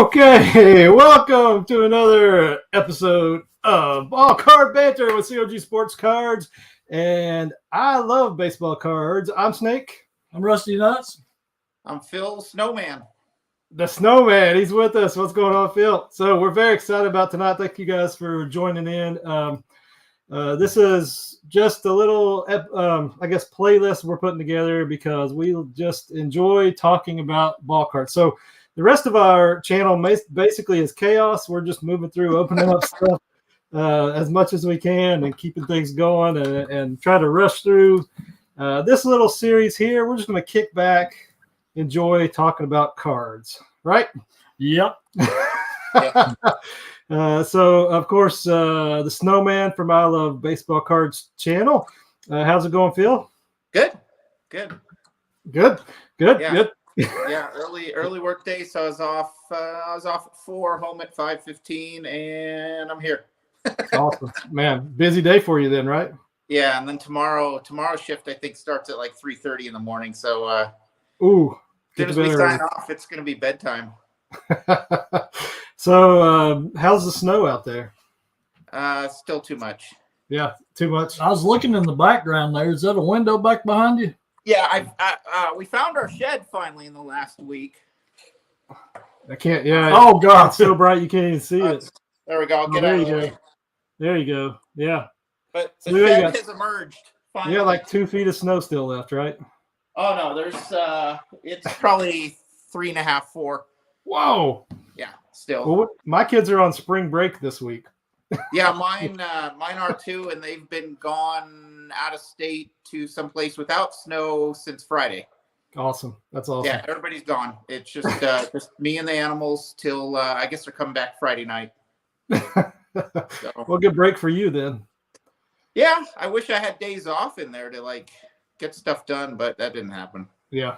Okay, welcome to another episode of Card Banter with COG Sports Cards. And I love baseball cards. I'm Snake. I'm Rusty Nuts. I'm Phil Snowman. The Snowman, he's with us. What's going on, Phil? So we're very excited about tonight. Thank you guys for joining in. This is just a little, playlist we're putting together because we just enjoy talking about ball cards. So the rest of our channel basically is chaos. We're just moving through, opening up stuff as much as we can and keeping things going and try to rush through this little series here. We're just going to kick back, enjoy talking about cards, right? Yep. So, of course, the Snowman from I Love Baseball Cards channel. How's it going, Phil? Good. Yeah. Yeah, early work day. So I was off at 4, home at 5:15, and I'm here. Awesome, man. Busy day for you then, right? Yeah, and then tomorrow's shift I think starts at like 3:30 in the morning. So as soon as we sign off, it's going to be bedtime. So, how's the snow out there? Still too much. Yeah, too much. I was looking in the background there. Is that a window back behind you? Yeah, we found our shed finally in the last week. I can't. Yeah. Oh God, it's so bright you can't even see it. There we go. I'll get out of the way. There you go. Yeah. But the shed has emerged. Finally. Yeah, like 2 feet of snow still left, right? Oh no, there's it's probably 3.5, 4. Whoa. Yeah, still. Well, my kids are on spring break this week. Yeah, mine are too, and they've been gone out of state to someplace without snow since Friday. Awesome. That's awesome. Yeah, everybody's gone. It's just me and the animals till I guess they're coming back Friday night. So. Well, good break for you then. Yeah, I wish I had days off in there to like get stuff done, but that didn't happen. Yeah.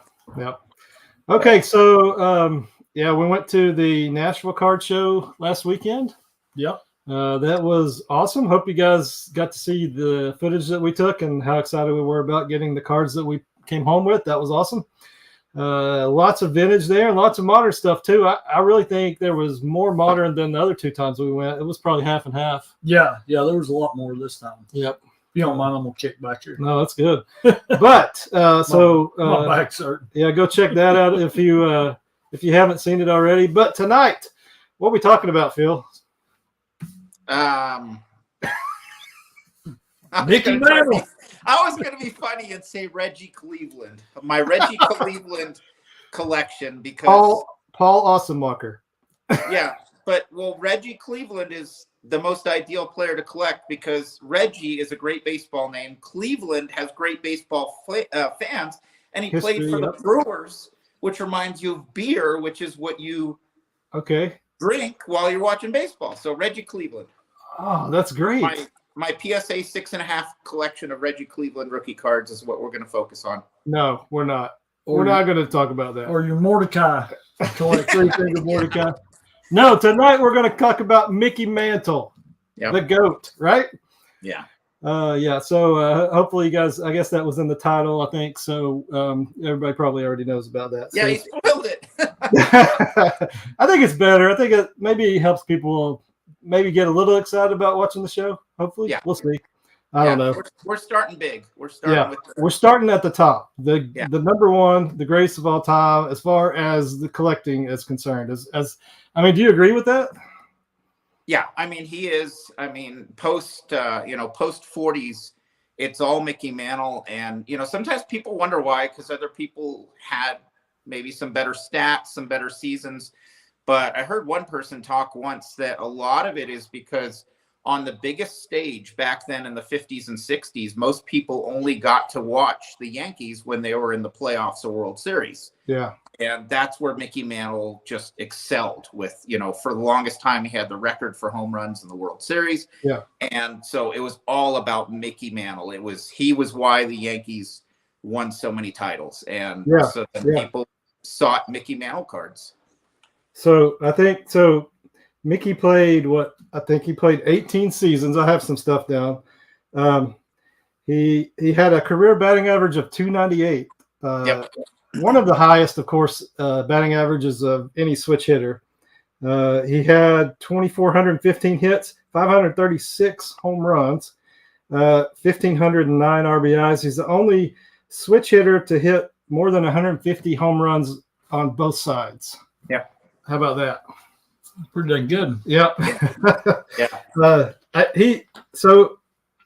Okay, so we went to the Nashville Card Show last weekend. Yep. That was awesome. Hope you guys got to see the footage that we took and how excited we were about getting the cards that we came home with. That was awesome. Lots of vintage there and lots of modern stuff too. I really think there was more modern than the other 2 times we went. It was probably half and half. Yeah, there was a lot more this time. Yep. If you don't mind, I'm gonna kick back here. No, that's good. But my back's hurting. Yeah, go check that out if you haven't seen it already. But tonight, what are we talking about, Phil? Mickey Mantle. I was going to be funny and say Reggie Cleveland, my Reggie Cleveland collection, because Paul Ossenmacher. Yeah, but Reggie Cleveland is the most ideal player to collect because Reggie is a great baseball name. Cleveland has great baseball fans, and he played for the Brewers, which reminds you of beer, which is what you drink while you're watching baseball. So Reggie Cleveland. Oh, that's great. My PSA 6.5 collection of Reggie Cleveland rookie cards is what we're going to focus on. No, we're not. We're not going to talk about that. Or your Mordecai. Collect 3 things of Mordecai. No, tonight we're going to talk about Mickey Mantle, the GOAT, right? Yeah. So hopefully you guys, I guess that was in the title, I think. So everybody probably already knows about that. Yeah, so, he spoiled it. I think it's better. I think it maybe helps people maybe get a little excited about watching the show. Hopefully, we'll see. I don't know. We're starting big. We're starting at the top. The number one, the greatest of all time, as far as the collecting is concerned. Do you agree with that? Yeah, he is. Post 40s, it's all Mickey Mantle, and sometimes people wonder why, because other people had maybe some better stats, some better seasons. But I heard one person talk once that a lot of it is because on the biggest stage back then in the 50s and 60s, most people only got to watch the Yankees when they were in the playoffs or World Series. Yeah. And that's where Mickey Mantle just excelled with, for the longest time, he had the record for home runs in the World Series. Yeah. And so it was all about Mickey Mantle. He was why the Yankees won so many titles. And so people sought Mickey Mantle cards. So I think Mickey played 18 seasons. I have some stuff down. He had a career batting average of 298. One of the highest, of course, batting averages of any switch hitter. He had 2,415 hits, 536 home runs, 1,509 RBIs. He's the only switch hitter to hit more than 150 home runs on both sides. Yeah. How about that? Pretty dang good. Yep. Yeah.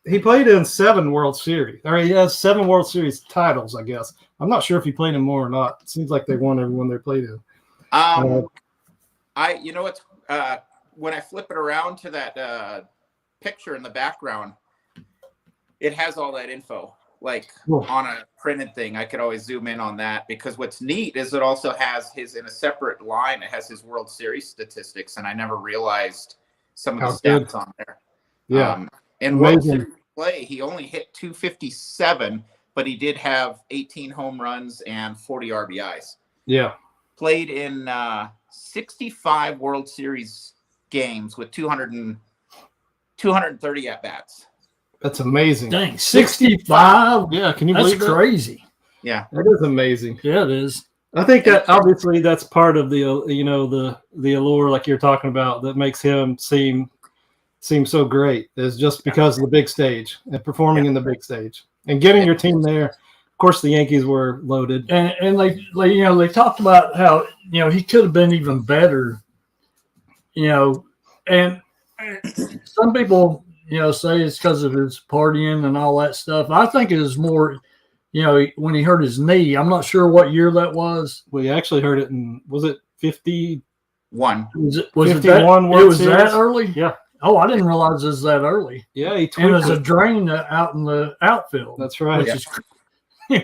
He played in 7 World Series, or he has 7 World Series titles, I guess. I'm not sure if he played in more or not. It seems like they won every one they played in. You know what's when I flip it around to that picture in the background, it has all that info. Like on a printed thing, I could always zoom in on that, because what's neat is it also has his, in a separate line, it has his World Series statistics, and I never realized some of the stats on there. Yeah. In World Series play, he only hit 257, but he did have 18 home runs and 40 RBIs. Yeah. Played in 65 World Series games with 230 at-bats. That's amazing. Dang, 65? Yeah, can you believe that? That's crazy. Yeah. That is amazing. Yeah, it is. I think that obviously that's part of the the allure, like you're talking about, that makes him seem so great, is just because of the big stage and performing in the big stage and getting your team there. Of course, the Yankees were loaded, and they talked about how he could have been even better, and some people say it's because of his partying and all that stuff. I think it was more, when he hurt his knee. I'm not sure what year that was. We actually heard it in, was it 51? Was it 51 World Series? That early? Yeah. Oh, I didn't realize it was that early. Yeah, he tweaked it. Was a drain out in the outfield. That's right. Which is crazy.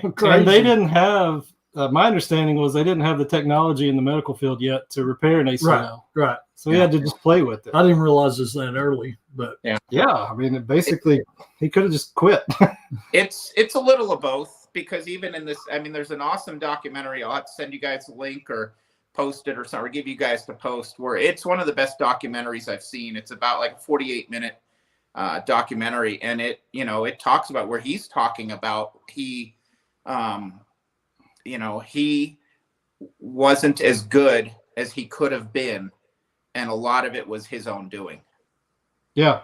And they didn't have, my understanding was they didn't have the technology in the medical field yet to repair an ACL. Right. So he had to just play with it. I didn't realize it was that early, but yeah. I mean, basically, he could have just quit. It's a little of both, because even in this, I mean, there's an awesome documentary. I'll have to send you guys a link or post it or something, or give you guys to post, where it's one of the best documentaries I've seen. It's about like a 48-minute documentary, and it talks about where he's talking about he wasn't as good as he could have been, and a lot of it was his own doing. Yeah.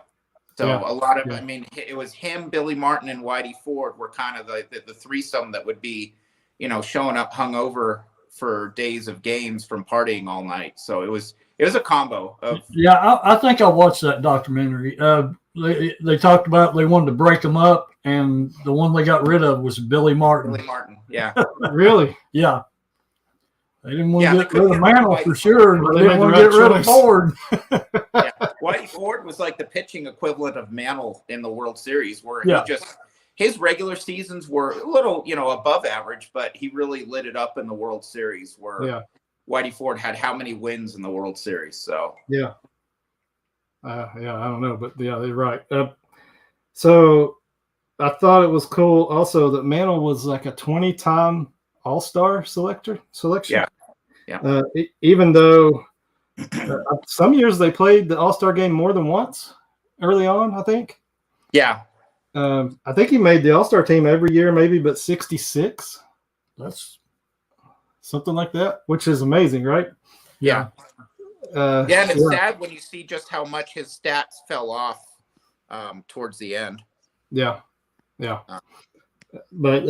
So a lot of, I mean, it was him, Billy Martin, and Whitey Ford were kind of the threesome that would be, showing up hungover for days of games from partying all night. So it was a combo of. Yeah, I think I watched that documentary. They talked about they wanted to break them up, and the one they got rid of was Billy Martin. Billy Martin, yeah. Really? Yeah. They didn't want to get rid of Mantle for sure, but they didn't want to get rid of Ford. Yeah. Whitey Ford was like the pitching equivalent of Mantle in the World Series, where his regular seasons were a little, above average, but he really lit it up in the World Series, where Whitey Ford had how many wins in the World Series? So I don't know, but they're right. So I thought it was cool also that Mantle was like a 20-time All-Star selection. Yeah. Even though some years they played the All-Star game more than once early on, I think. Yeah. I think he made the All-Star team every year, maybe, but 66. That's something like that, which is amazing, right? Yeah. And it's sad when you see just how much his stats fell off towards the end. Yeah. But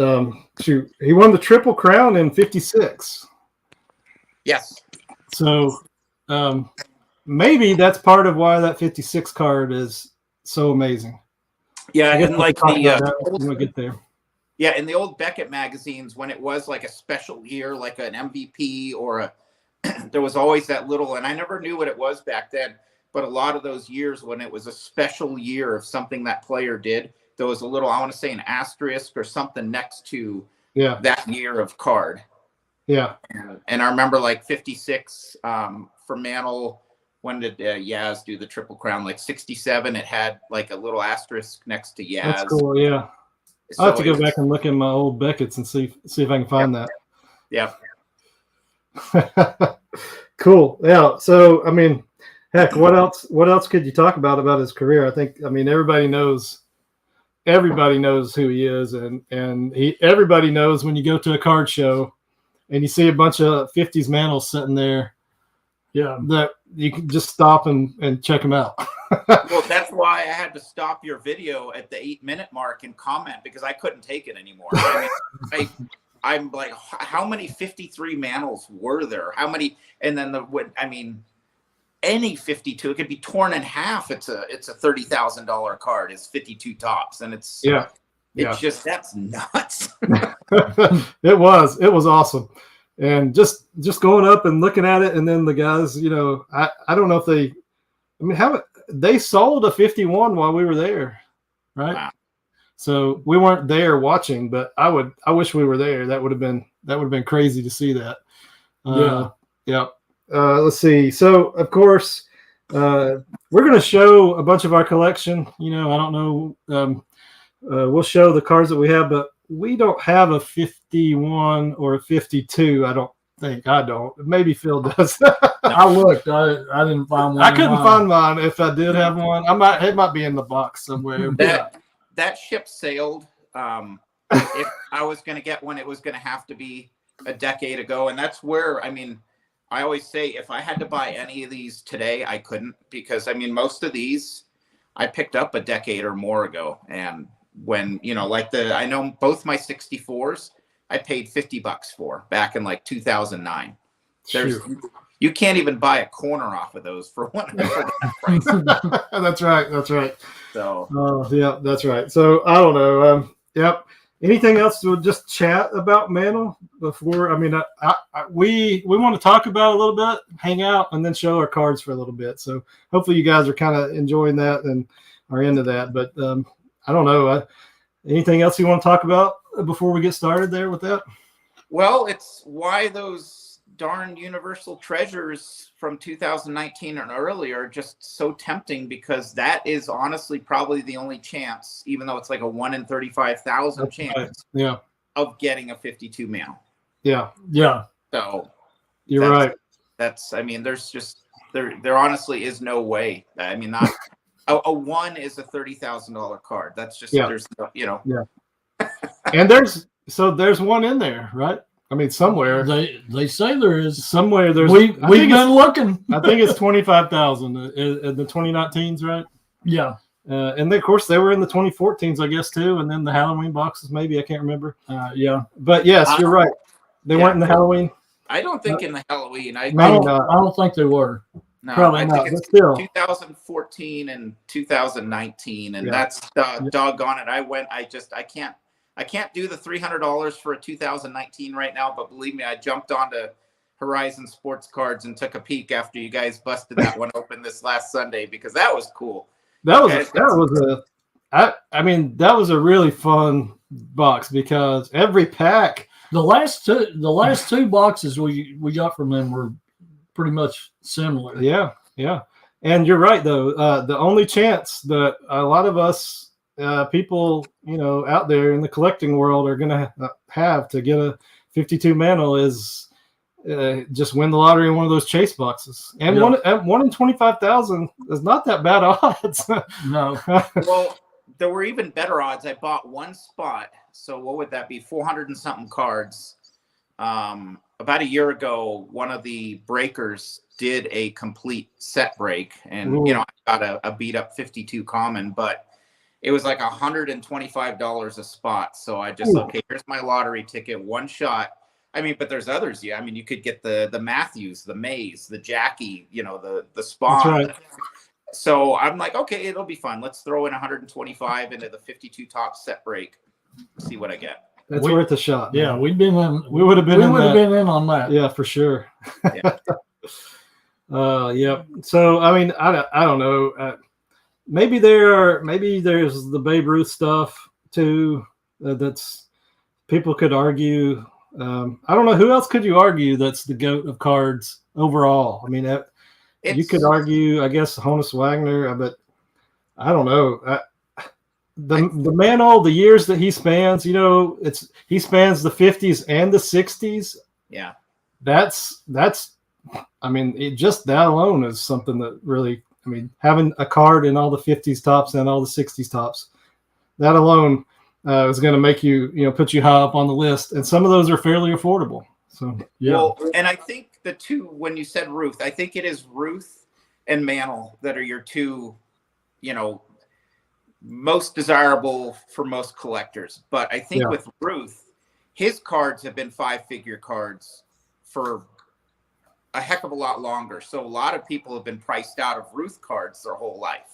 he won the Triple Crown in 56. Yes. So maybe that's part of why that 56 card is so amazing. Yeah, and like we'll get there. Yeah, in the old Beckett magazines, when it was like a special year, like an MVP or there was always that little, and I never knew what it was back then, but a lot of those years when it was a special year of something that player did, there was a little, I want to say an asterisk or something next to that year of card. Yeah. And I remember like 56 for Mantle. When did Yaz do the Triple Crown? Like 67, it had like a little asterisk next to Yaz. That's cool, yeah. So I'll have to go back and look in my old Beckett's and see if I can find that. Yeah. Cool. Yeah. So, I mean, heck, what else could you talk about his career? I mean, everybody knows who he is, and everybody knows when you go to a card show and you see a bunch of 50s Mantles sitting there, Yeah. that you can just stop and check them out. Well, that's why I had to stop your video at the 8-minute mark and comment, because I couldn't take it anymore. I mean, I'm like, how many 53 Mantles were there? How many? And then any 52, it could be torn in half. It's a $30,000 card. It's 52 tops, and it's just, that's nuts. It was awesome. And just going up and looking at it, and then the guys, I don't know if they sold a 51 while we were there, right? Wow. So we weren't there watching, but I wish we were there. That would have been crazy to see that. Yeah. Let's see. So of course, we're going to show a bunch of our collection. I don't know. We'll show the cards that we have, but we don't have a 51 or a 52. I don't think. I don't. Maybe Phil does. I looked. I didn't find one. I couldn't find mine. If I did have one, it might be in the box somewhere. That ship sailed. If I was going to get one, it was going to have to be a decade ago. And that's where, I always say, if I had to buy any of these today, I couldn't, because most of these I picked up a decade or more ago. And when, I know both my 64s, I paid $50 for back in 2009. You can't even buy a corner off of those for that price. That's right. So, yeah, that's right. So I don't know. Yep. Anything else to just chat about Mantle before? We want to talk about it a little bit, hang out, and then show our cards for a little bit. So hopefully you guys are kind of enjoying that and are into that. But I don't know. Anything else you want to talk about before we get started there with that? Well, it's why those darn Universal Treasures from 2019 and earlier are just so tempting, because that is honestly probably the only chance, even though it's like a 1 in 35,000 chance of getting a 52 Mantle. Yeah. So you're right. There honestly is no way. Not a 1 is a $30,000 card. That's just, there's And there's one in there, right? Somewhere they say there is. Somewhere there's. We've been looking. I think it's 25,000 in the 2019s, right? Yeah. And then, of course, they were in the 2014s, I guess, too. And then the Halloween boxes, maybe, I can't remember. Yeah. But yes, you're right. They weren't in the Halloween. I don't think in the Halloween. I don't think they were. No, probably I not. think it's still 2014 and 2019, and that's doggone it. I can't do the $300 for a 2019 right now, but believe me, I jumped onto Horizon Sports Cards and took a peek after you guys busted that one open this last Sunday, because that was cool. That was a really fun box, because every pack. The last two boxes we got from them were pretty much similar. Yeah. And you're right, though. The only chance that a lot of us people, out there in the collecting world are going to have to get a 52 Mantle is just win the lottery in one of those chase boxes. And one in 25,000 is not that bad odds. No. Well, there were even better odds. I bought one spot. So what would that be? 400 and something cards. About a year ago, one of the breakers did a complete set break, and I got a beat up 52 common, but it was like $125 a spot. So I just, okay, here's my lottery ticket, one shot. But there's others. Yeah. You could get the Matthews, the Mays, the Jackie, the Spawn. That's right. So I'm like, okay, it'll be fun. Let's throw in 125 into the 52 top set break. See what I get. That's worth a shot. Yeah. Man. We would have been in on that. Yeah, for sure. Yeah. Yeah. So, I don't know. Maybe there's the Babe Ruth stuff too. That's people could argue. I don't know who else could you argue that's the GOAT of cards overall. You could argue, I guess, Honus Wagner, but I don't know. The Mantle, the years that he spans, he spans the 50s and the 60s. Yeah, that's. Just that alone is something that really. Having a card in all the 50s tops and all the 60s tops, that alone is going to make you, put you high up on the list. And some of those are fairly affordable. So, yeah. Well, and I think the two, when you said Ruth, I think it is Ruth and Mantle that are your two, you know, most desirable for most collectors. But I think with Ruth, his cards have been 5-figure cards for a heck of a lot longer. So a lot of people have been priced out of Ruth cards their whole life.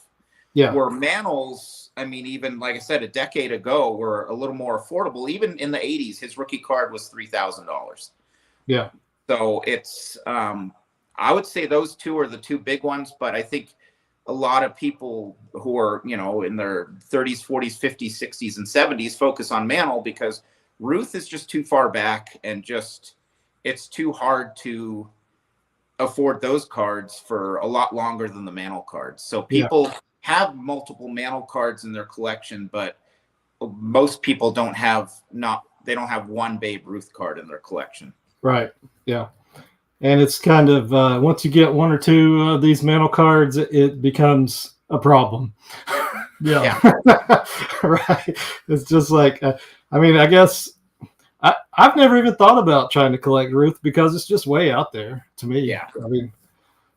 Yeah. Where Mantles, I mean, even like I said, a decade ago, were a little more affordable. Even in the 80s, his rookie card was $3,000. Yeah. So it's, I would say those two are the two big ones. But I think a lot of people who are, you know, in their 30s, 40s, 50s, 60s, and 70s focus on Mantle because Ruth is just too far back and just it's too hard to afford those cards for a lot longer than the Mantle cards. So people have multiple Mantle cards in their collection, but most people don't have one Babe Ruth card in their collection. Right. Yeah. And it's kind of once you get one or two of these Mantle cards, it becomes a problem. Yeah. Right. It's just like, I mean, I guess I've never even thought about trying to collect Ruth because it's just way out there to me. Yeah. I mean,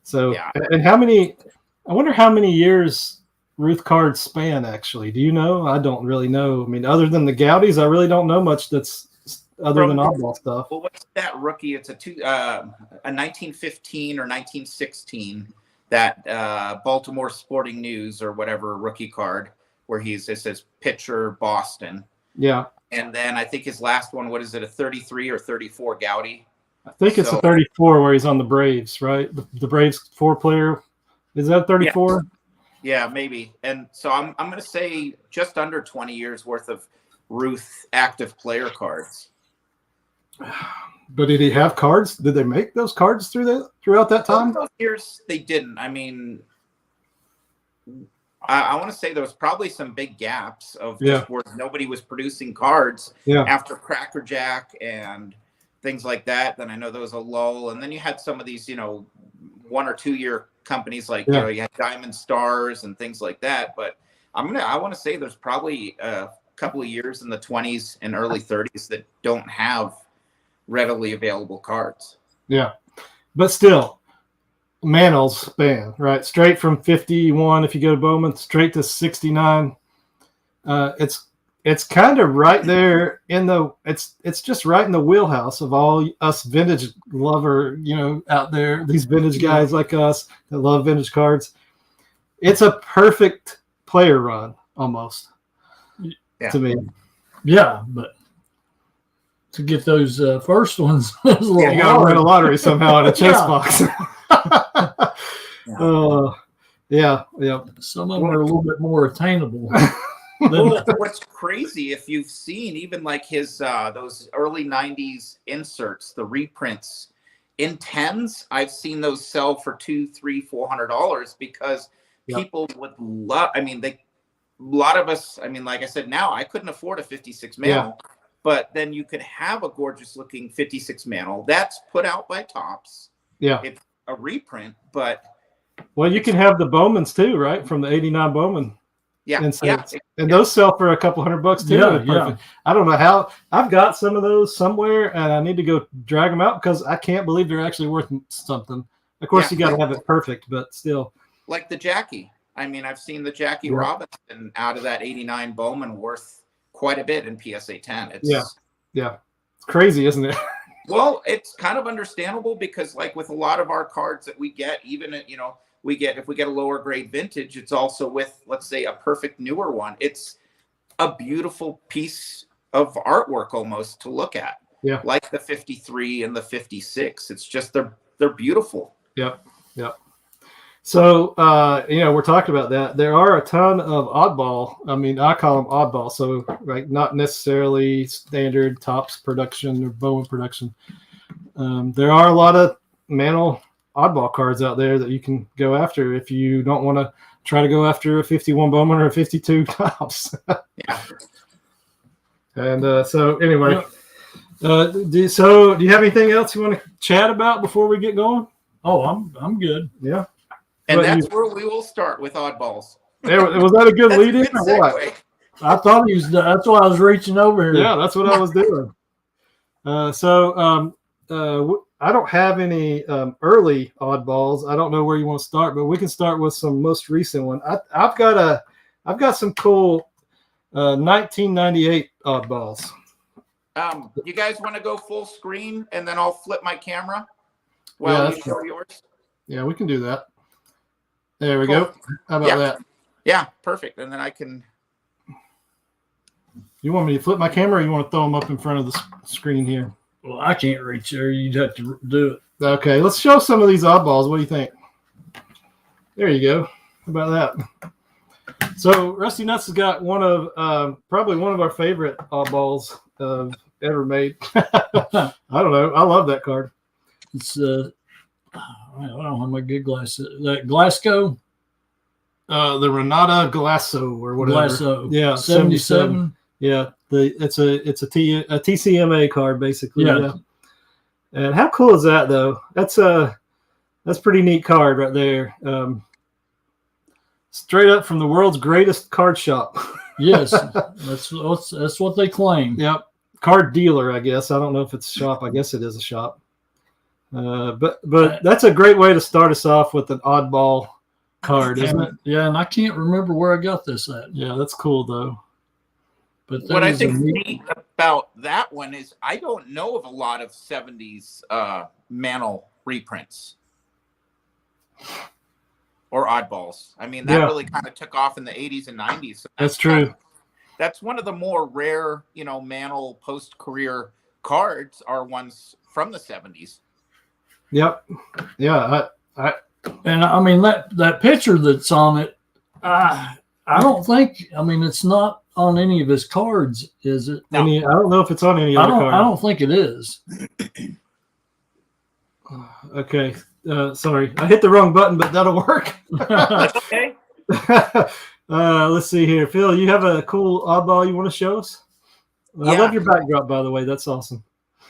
so, and I wonder how many years Ruth cards span actually. Do you know? I don't really know. I mean, other than the Goudies, I really don't know much that's other than oddball stuff. Well, what's that rookie? It's a 1915 or 1916 that Baltimore Sporting News or whatever rookie card where it says pitcher Boston. Yeah. And then I think his last one, what is it, a 33 or 34 Goudy? I think it's a 34 where he's on the Braves, right? The Braves 4-player. Is that 34? Yeah, maybe. And so I'm going to say just under 20 years worth of Ruth active player cards. But did he have cards? Did they make those cards throughout that time? Those years they didn't. I mean, I want to say there was probably some big gaps of just where nobody was producing cards after Cracker Jack and things like that. Then I know there was a lull, and then you had some of these, you know, 1 or 2 year companies like you know, you had Diamond Stars and things like that. But I want to say there's probably a couple of years in the 20s and early 30s that don't have readily available cards. Yeah, but still. Mantles span, right? Straight from 51, if you go to Bowman, straight to 69. It's kind of right there in the it's just right in the wheelhouse of all us vintage lover, you know, out there, these vintage guys like us that love vintage cards. It's a perfect player run almost to me. Yeah, but to get those first ones, you got to win a lottery somehow in a chase box. Some of them are a little bit more attainable. What's crazy, if you've seen even like his those early 90s inserts, the reprints in 10s, I've seen those sell for $200, $300, $400 because people would love. I mean, a lot of us. I mean, like I said, now I couldn't afford a 56 Mantle. But then you could have a gorgeous looking 56 Mantle that's put out by Topps. Yeah. It's a reprint, but. Well, you can have the Bowmans too, right? From the 89 Bowman. Yeah. And those sell for a couple $100 too. Yeah. I don't know how. I've got some of those somewhere and I need to go drag them out because I can't believe they're actually worth something. Of course, you got to have it perfect, but still. Like the Jackie. I mean, I've seen the Jackie Robinson out of that 89 Bowman worth quite a bit in PSA 10. It's crazy, isn't it? Well, it's kind of understandable because like with a lot of our cards that we get, even if we get a lower grade vintage, it's also with, let's say, a perfect newer one. It's a beautiful piece of artwork almost to look at. Yeah. Like the 53 and the 56. It's just they're beautiful. Yep. So, we're talking about that. There are a ton of oddball. I mean, I call them oddball. So, right, not necessarily standard Topps production or Bowman production. There are a lot of Mantle oddball cards out there that you can go after if you don't want to try to go after a 51 Bowman or a 52 Topps. And so, anyway, do you have anything else you want to chat about before we get going? Oh, I'm good. Yeah. And that's where we will start with oddballs. Was that a good lead-in or what? I thought he was. That's why I was reaching over here. Yeah, that's what I was doing. I don't have any early oddballs. I don't know where you want to start, but we can start with some most recent one. I've got some cool 1998 oddballs. You guys want to go full screen, and then I'll flip my camera while you show yours? Yeah, we can do that. There we Cool. go. How about that? Yeah, perfect. And then I can. You want me to flip my camera, or you want to throw them up in front of the screen here? Well, I can't reach there. You'd have to do it. Okay, let's show some of these oddballs. What do you think? There you go. How about that? So Rusty Nuts has got one of probably one of our favorite oddballs ever made. I don't know. I love that card. It's I don't have my good glasses. That Glasgow. The Renata Glasso or whatever. Glasso. Yeah, 77. Yeah, it's a TCMA card basically. Yeah. And how cool is that though? That's pretty neat card right there. Straight up from the world's greatest card shop. Yes, that's what they claim. Yep, card dealer. I guess I don't know if it's a shop. I guess it is a shop. But that's a great way to start us off with an oddball card, isn't it? Yeah, and I can't remember where I got this at. Yeah, that's cool though. But What I think neat about that one is I don't know of a lot of 70s Mantle reprints or oddballs. I mean, that really kind of took off in the 80s and 90s. So that's true. That's one of the more rare, Mantle post-career cards are ones from the 70s. Yep. Yeah. And I mean that picture that's on it, I don't think. I mean, it's not on any of his cards, is it? No. I don't know if it's on any other card. I don't think it is. Okay. Sorry, I hit the wrong button, but that'll work. That's okay. Let's see here. Phil, you have a cool oddball you want to show us? I love your backdrop, by the way. That's awesome.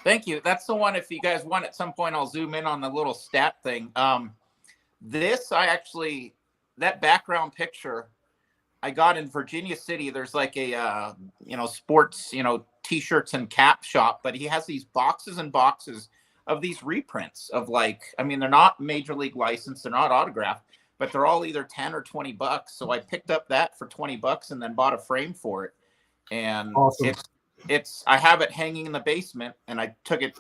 Thank you. That's the one. If you guys want, at some point, I'll zoom in on the little stat thing. That background picture I got in Virginia City. There's like a, sports, T-shirts and cap shop, but he has these boxes and boxes of these reprints of they're not major league licensed. They're not autographed, but they're all either 10 or 20 bucks. So I picked up that for 20 bucks and then bought a frame for it. And awesome. I have it hanging in the basement, and I took it,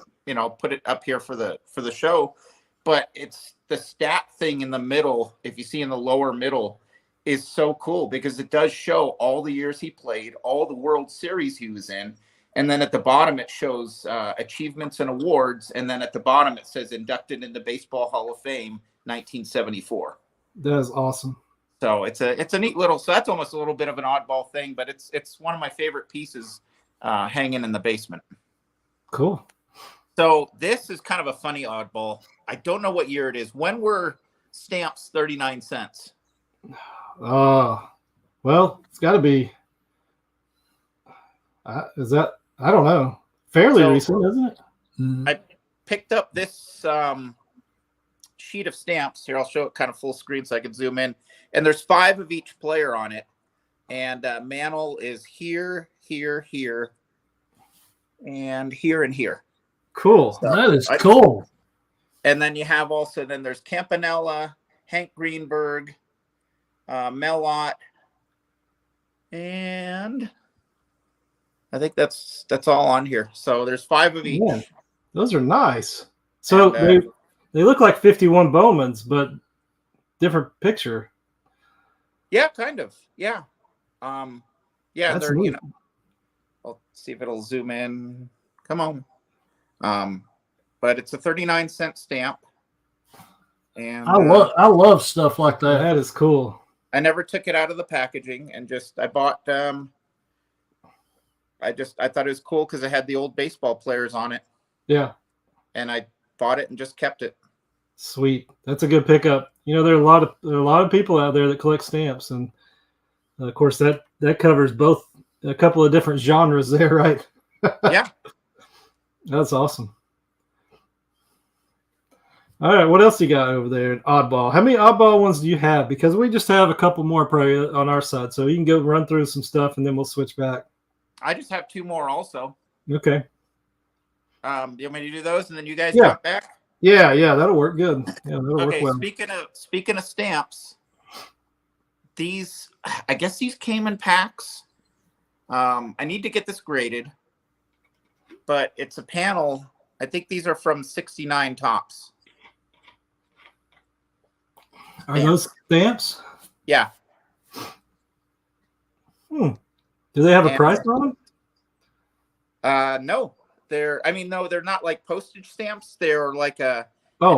put it up here for the show, but it's the stat thing in the middle. If you see in the lower middle is so cool because it does show all the years he played, all the World Series he was in. And then at the bottom, it shows achievements and awards. And then at the bottom, it says inducted into Baseball Hall of Fame, 1974. That is awesome. So it's a neat little, so that's almost a little bit of an oddball thing, but it's one of my favorite pieces hanging in the basement. Cool. So this is kind of a funny oddball. I don't know what year it is. When were stamps 39 cents? Well, it's got to be. Is that? I don't know. Fairly recent, isn't it? I picked up this sheet of stamps. Here, I'll show it kind of full screen so I can zoom in. And there's 5 of each player on it. And Mantle is here, here, here, and here and here. Cool. So that is cool. And then you have then there's Campanella, Hank Greenberg, Melott, and I think that's all on here. So there's 5 of each. Man, those are nice. So they look like 51 Bowmans, but different picture. Yeah, kind of. Yeah. Yeah, that's they're neat. I'll see if it'll zoom in. Come on. But it's a 39-cent stamp. And I love stuff like that. That is cool. I never took it out of the packaging and I bought I thought it was cool because it had the old baseball players on it. Yeah. And I bought it and just kept it. Sweet. That's a good pickup. There are a lot of people out there that collect stamps, and of course that covers both a couple of different genres there, right? Yeah. That's awesome. All right, what else you got over there? Oddball. How many oddball ones do you have? Because we just have a couple more probably on our side, so you can go run through some stuff and then we'll switch back. I just have 2 more also. Okay. You want me to do those and then you guys jump back? Yeah, that'll work good. Yeah, that'll work Okay, well. speaking of stamps, these, I guess these came in packs. I need to get this graded, but it's a panel. I think these are from 69 Tops. Are those stamps? Yeah. Do they have a price on them? No, they're not like postage stamps. They're like an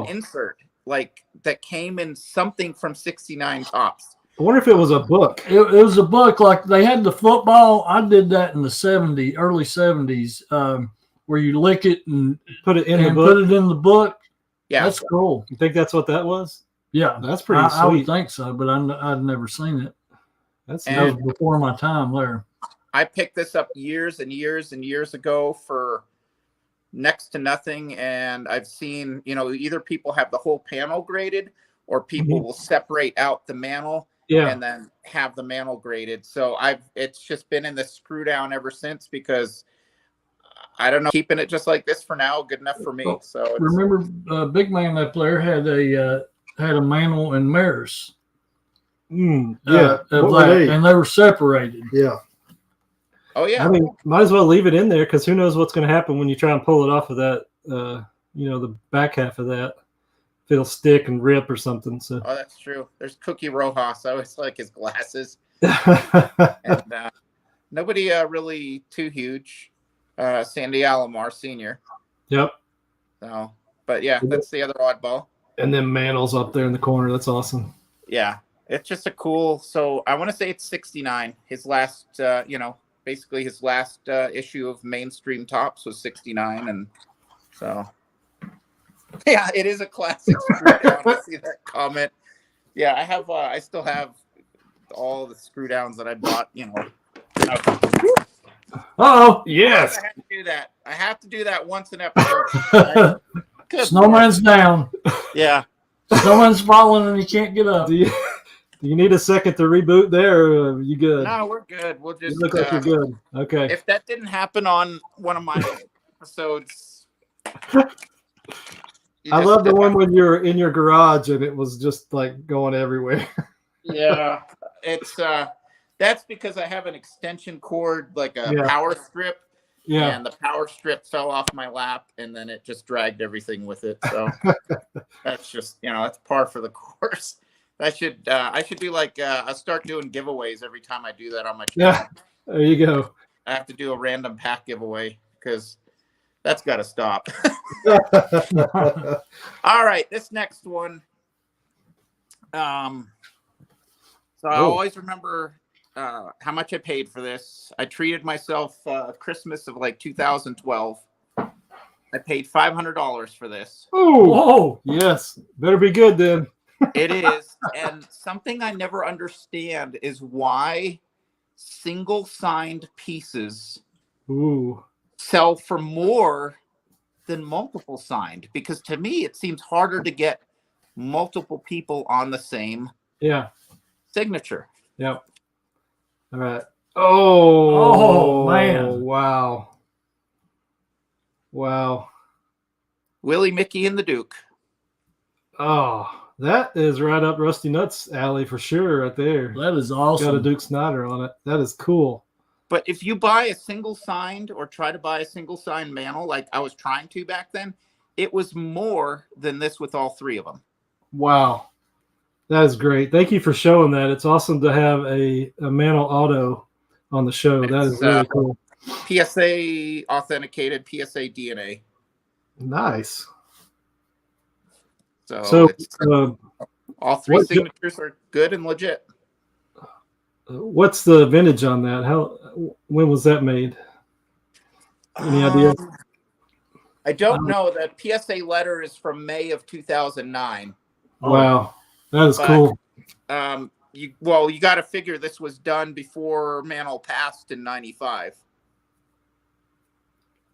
insert, like that came in something from 69 Tops. I wonder if it was a book. It was a book, like they had the football. I did that in the early 70s, where you lick it and put it in the book. Yeah, that's cool. You think that's what that was? Yeah, that's pretty sweet. I would think so, but I'd never seen it. That was before my time there. I picked this up years and years and years ago for next to nothing, and I've seen, either people have the whole panel graded, or people will separate out the mantle and then have the mantle graded. So it's just been in the screw down ever since, because I don't know, keeping it just like this for now, good enough for me. So remember, Big Man up there had a mantle and mirrors. And they were separated. Yeah. Oh yeah. I mean, might as well leave it in there, because who knows what's going to happen when you try and pull it off of that. The back half of that. If it'll stick and rip or something. So. Oh, that's true. There's Cookie Rojas. I always like his glasses. And nobody really too huge. Sandy Alomar Sr. Yep. So, but yeah, that's the other oddball. And then Mantle's up there in the corner. That's awesome. Yeah, it's just a cool. So I want to say it's 69. His last, basically his last issue of Mainstream Tops was 69, and so. Yeah, it is a classic screw down. I see that comment. Yeah, I still have all the screw downs that I bought, Oh, yes. I have to do that once an episode. Snowman's down. Yeah. Snowman's falling and he can't get up. Do you need a second to reboot there, or are you good? No, we're good. We'll just you look like you're good. Okay. If that didn't happen on one of my episodes. I love the one when you're in your garage and it was just like going everywhere. Yeah, it's that's because I have an extension cord, like a power strip. Yeah, and the power strip fell off my lap, and then it just dragged everything with it. So that's just that's par for the course. I should do like I start doing giveaways every time I do that on my channel. Yeah, there you go. I have to do a random pack giveaway, because that's got to stop. All right, this next one. So I always remember how much I paid for this. I treated myself Christmas of like 2012. I paid $500 for this. Oh, yes. Better be good then. It is. And something I never understand is why single signed pieces sell for more than multiple signed, because to me it seems harder to get multiple people on the same signature. Yep. All right. Oh man. Wow. Willie, Mickey, and the Duke. Oh, that is right up Rusty Nuts' alley for sure, right there. That is awesome. Got a Duke Snyder on it. That is cool. But if you buy a single signed, or try to buy a single signed mantle, like I was trying to back then, it was more than this with all three of them. Wow. That is great. Thank you for showing that. It's awesome to have a mantle auto on the show. That is really cool. PSA authenticated, PSA DNA. Nice. So all three signatures are good and legit. What's the vintage on that? When was that made? Any idea? I don't know. The PSA letter is from May of 2009. Wow, that is cool. You got to figure this was done before Mantle passed in '95.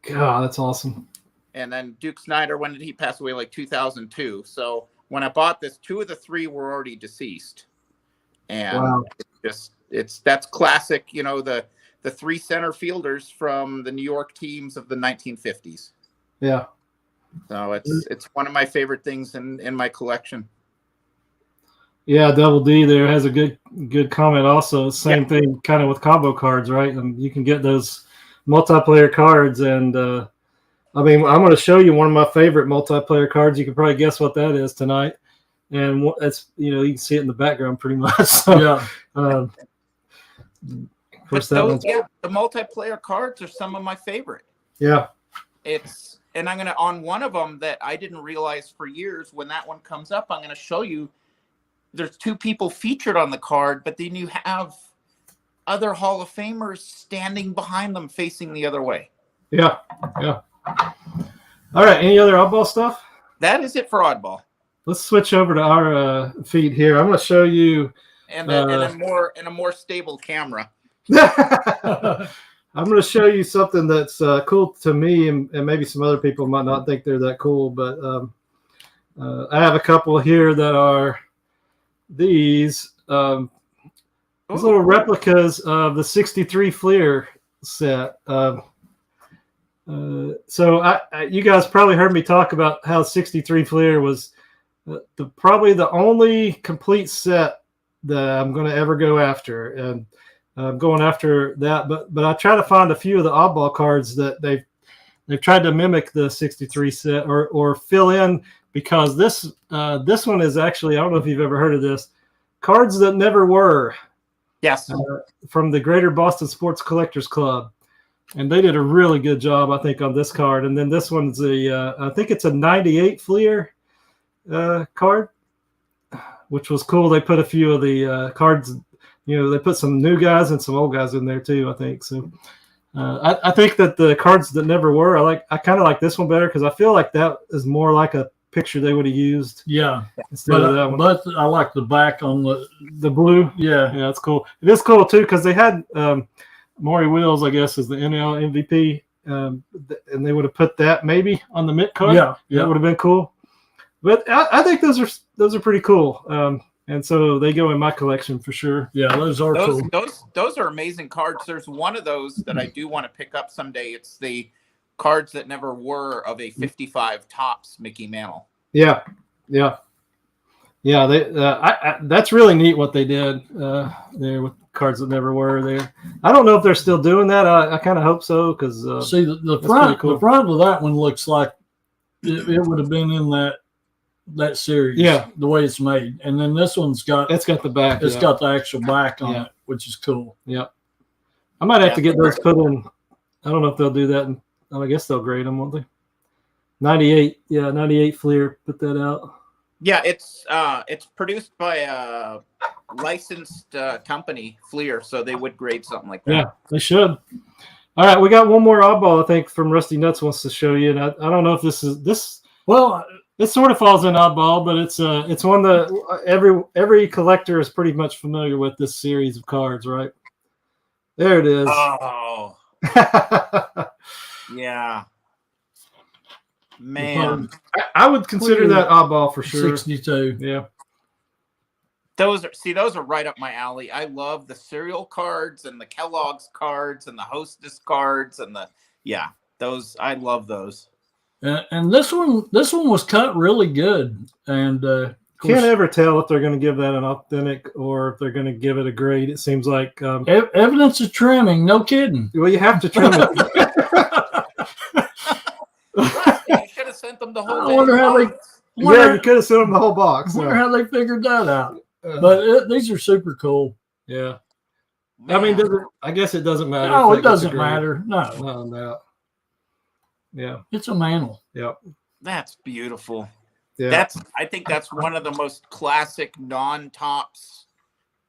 God, that's awesome. And then Duke Snyder, when did he pass away? Like 2002. So when I bought this, 2 of the 3 were already deceased. And that's classic, the 3 center fielders from the New York teams of the 1950s. Yeah. So it's one of my favorite things in my collection. Yeah, Double D there has a good comment also. Same thing kind of with combo cards, right? And you can get those multiplayer cards. And I mean, I'm going to show you one of my favorite multiplayer cards. You can probably guess what that is tonight. And it's, you can see it in the background pretty much. So, Yeah. Of course, the multiplayer cards are some of my favorite. Yeah. And I'm going to, on one of them that I didn't realize for years, when that one comes up, I'm going to show you there's 2 people featured on the card, but then you have other Hall of Famers standing behind them facing the other way. Yeah. Yeah. All right. Any other oddball stuff? That is it for Oddball. Let's switch over to our feed here. I'm going to show you. And a more stable camera. I'm going to show you something that's cool to me, and maybe some other people might not think they're that cool, but I have a couple here that are these little replicas of the 63 Fleer set. So you guys probably heard me talk about how 63 Fleer was probably the only complete set that I'm going to ever go after, and I'm going after that. But I try to find a few of the oddball cards that they've tried to mimic the 63 set or fill in, because this one is actually, I don't know if you've ever heard of this, Cards That Never Were. Yes. From the Greater Boston Sports Collectors Club. And they did a really good job, I think, on this card. And then this one's I think it's a 98 Fleer card, which was cool. They put a few of the cards, they put some new guys and some old guys in there too, I think. So I think that the Cards That Never Were, I kind of like this one better, because I feel like that is more like a picture they would have used. Yeah. Instead of that one. But I like the back on the blue. Yeah. Yeah, it's cool. It is cool too, because they had Maury Wills, I guess, is the NL MVP, and they would have put that maybe on the Mint card. Yeah. That would have been cool. But I think those are pretty cool. And so they go in my collection for sure. Yeah, those are cool. Those are amazing cards. There's one of those that I do want to pick up someday. It's the Cards That Never Were of a 55 Topps Mickey Mantle. Yeah. They that's really neat what they did there with Cards That Never Were there. I don't know if they're still doing that. I kind of hope so, because see the front cool. The front of that one looks like it would have been in that series. Yeah, the way it's made. And then this one's got the back. It's got the actual back on it, which is cool. Yeah, I might have to get those put in. I don't know if they'll do that. I guess they'll grade them, won't they? 98. Yeah, 98 Fleer. Put that out. Yeah, it's produced by a licensed company, Fleer, so they would grade something like that. Yeah, they should. All right, we got one more oddball, I think, from Rusty Nuts wants to show you, and I don't know if this. Well, it sort of falls in oddball, but it's one that every collector is pretty much familiar with, this series of cards, right? There it is. Oh, yeah. Man, I would consider that oddball for sure. 62. Yeah. Those are right up my alley. I love the cereal cards and the Kellogg's cards and the Hostess cards and those. I love those. And this one was cut really good. And can't ever tell if they're going to give that an authentic or if they're going to give it a grade. It seems like evidence of trimming. No kidding. Well, you have to trim it. You should have sent them the whole. I wonder how they. You could have sent them the whole box. I wonder how they figured that out. But these are super cool. Yeah. Man. I mean, I guess it doesn't matter. No, it doesn't matter. No. No. Yeah. It's a mantle. Yeah. That's beautiful. Yeah. I think that's one of the most classic non-Topps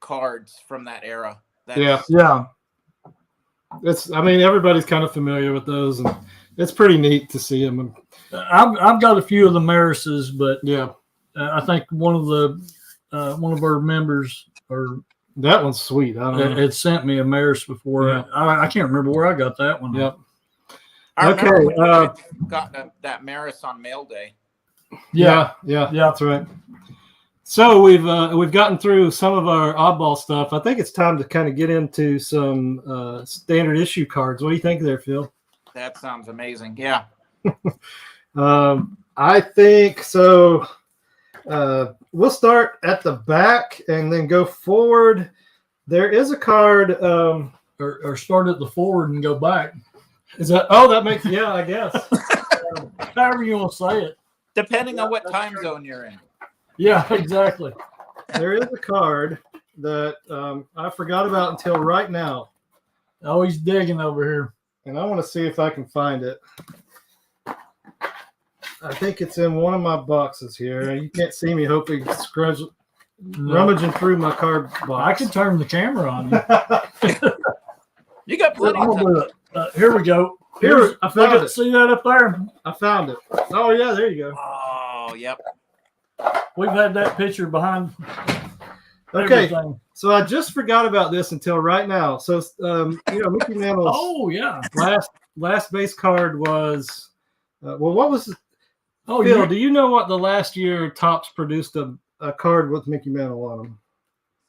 cards from that era. Yeah. I mean, everybody's kind of familiar with those, and it's pretty neat to see them. I've got a few of the Marises, but yeah, I think one of our members that one's sweet. I don't know. Had sent me a Maris before. Yeah. I can't remember where I got that one. Yep. I remember got that Maris on mail day. Yeah, that's right. So we've gotten through some of our oddball stuff. I think it's time to kind of get into some standard issue cards. What do you think there, Phil? That sounds amazing. Yeah. I think so. We'll start at the back and then go forward. There is a card, or start at the forward and go back. Is that? Oh, that makes I guess. However you want to say it. Depending on what time zone you're in. Yeah, exactly. There is a card that I forgot about until right now. Oh, he's digging over here. And I want to see if I can find it. I think it's in one of my boxes here. You can't see me hoping rummaging through my card box. I can turn the camera on you. You got plenty of time. Here we go. Here, I found it. See that up there? I found it. Oh, yeah, there you go. Oh, yep. We've had that picture behind. Okay, everything. So I just forgot about this until right now. So, Mickey Mantle's Oh, yeah. last base card was, what was Oh, Phil, do you know what the last year Topps produced a card with Mickey Mantle on them?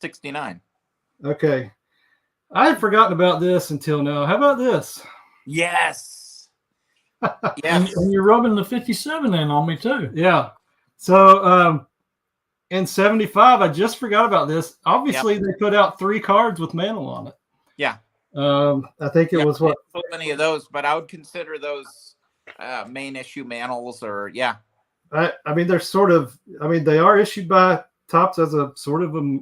69. Okay. I had forgotten about this until now. How about this? Yes. Yes. And you're rubbing the 57 in on me, too. Yeah. So, in 75, I just forgot about this. Obviously, they put out 3 cards with Mantle on it. Yeah. I think it was what? So many of those, but I would consider those main issue Mantles or, yeah. I mean, they're sort of, they are issued by Topps as a sort of a,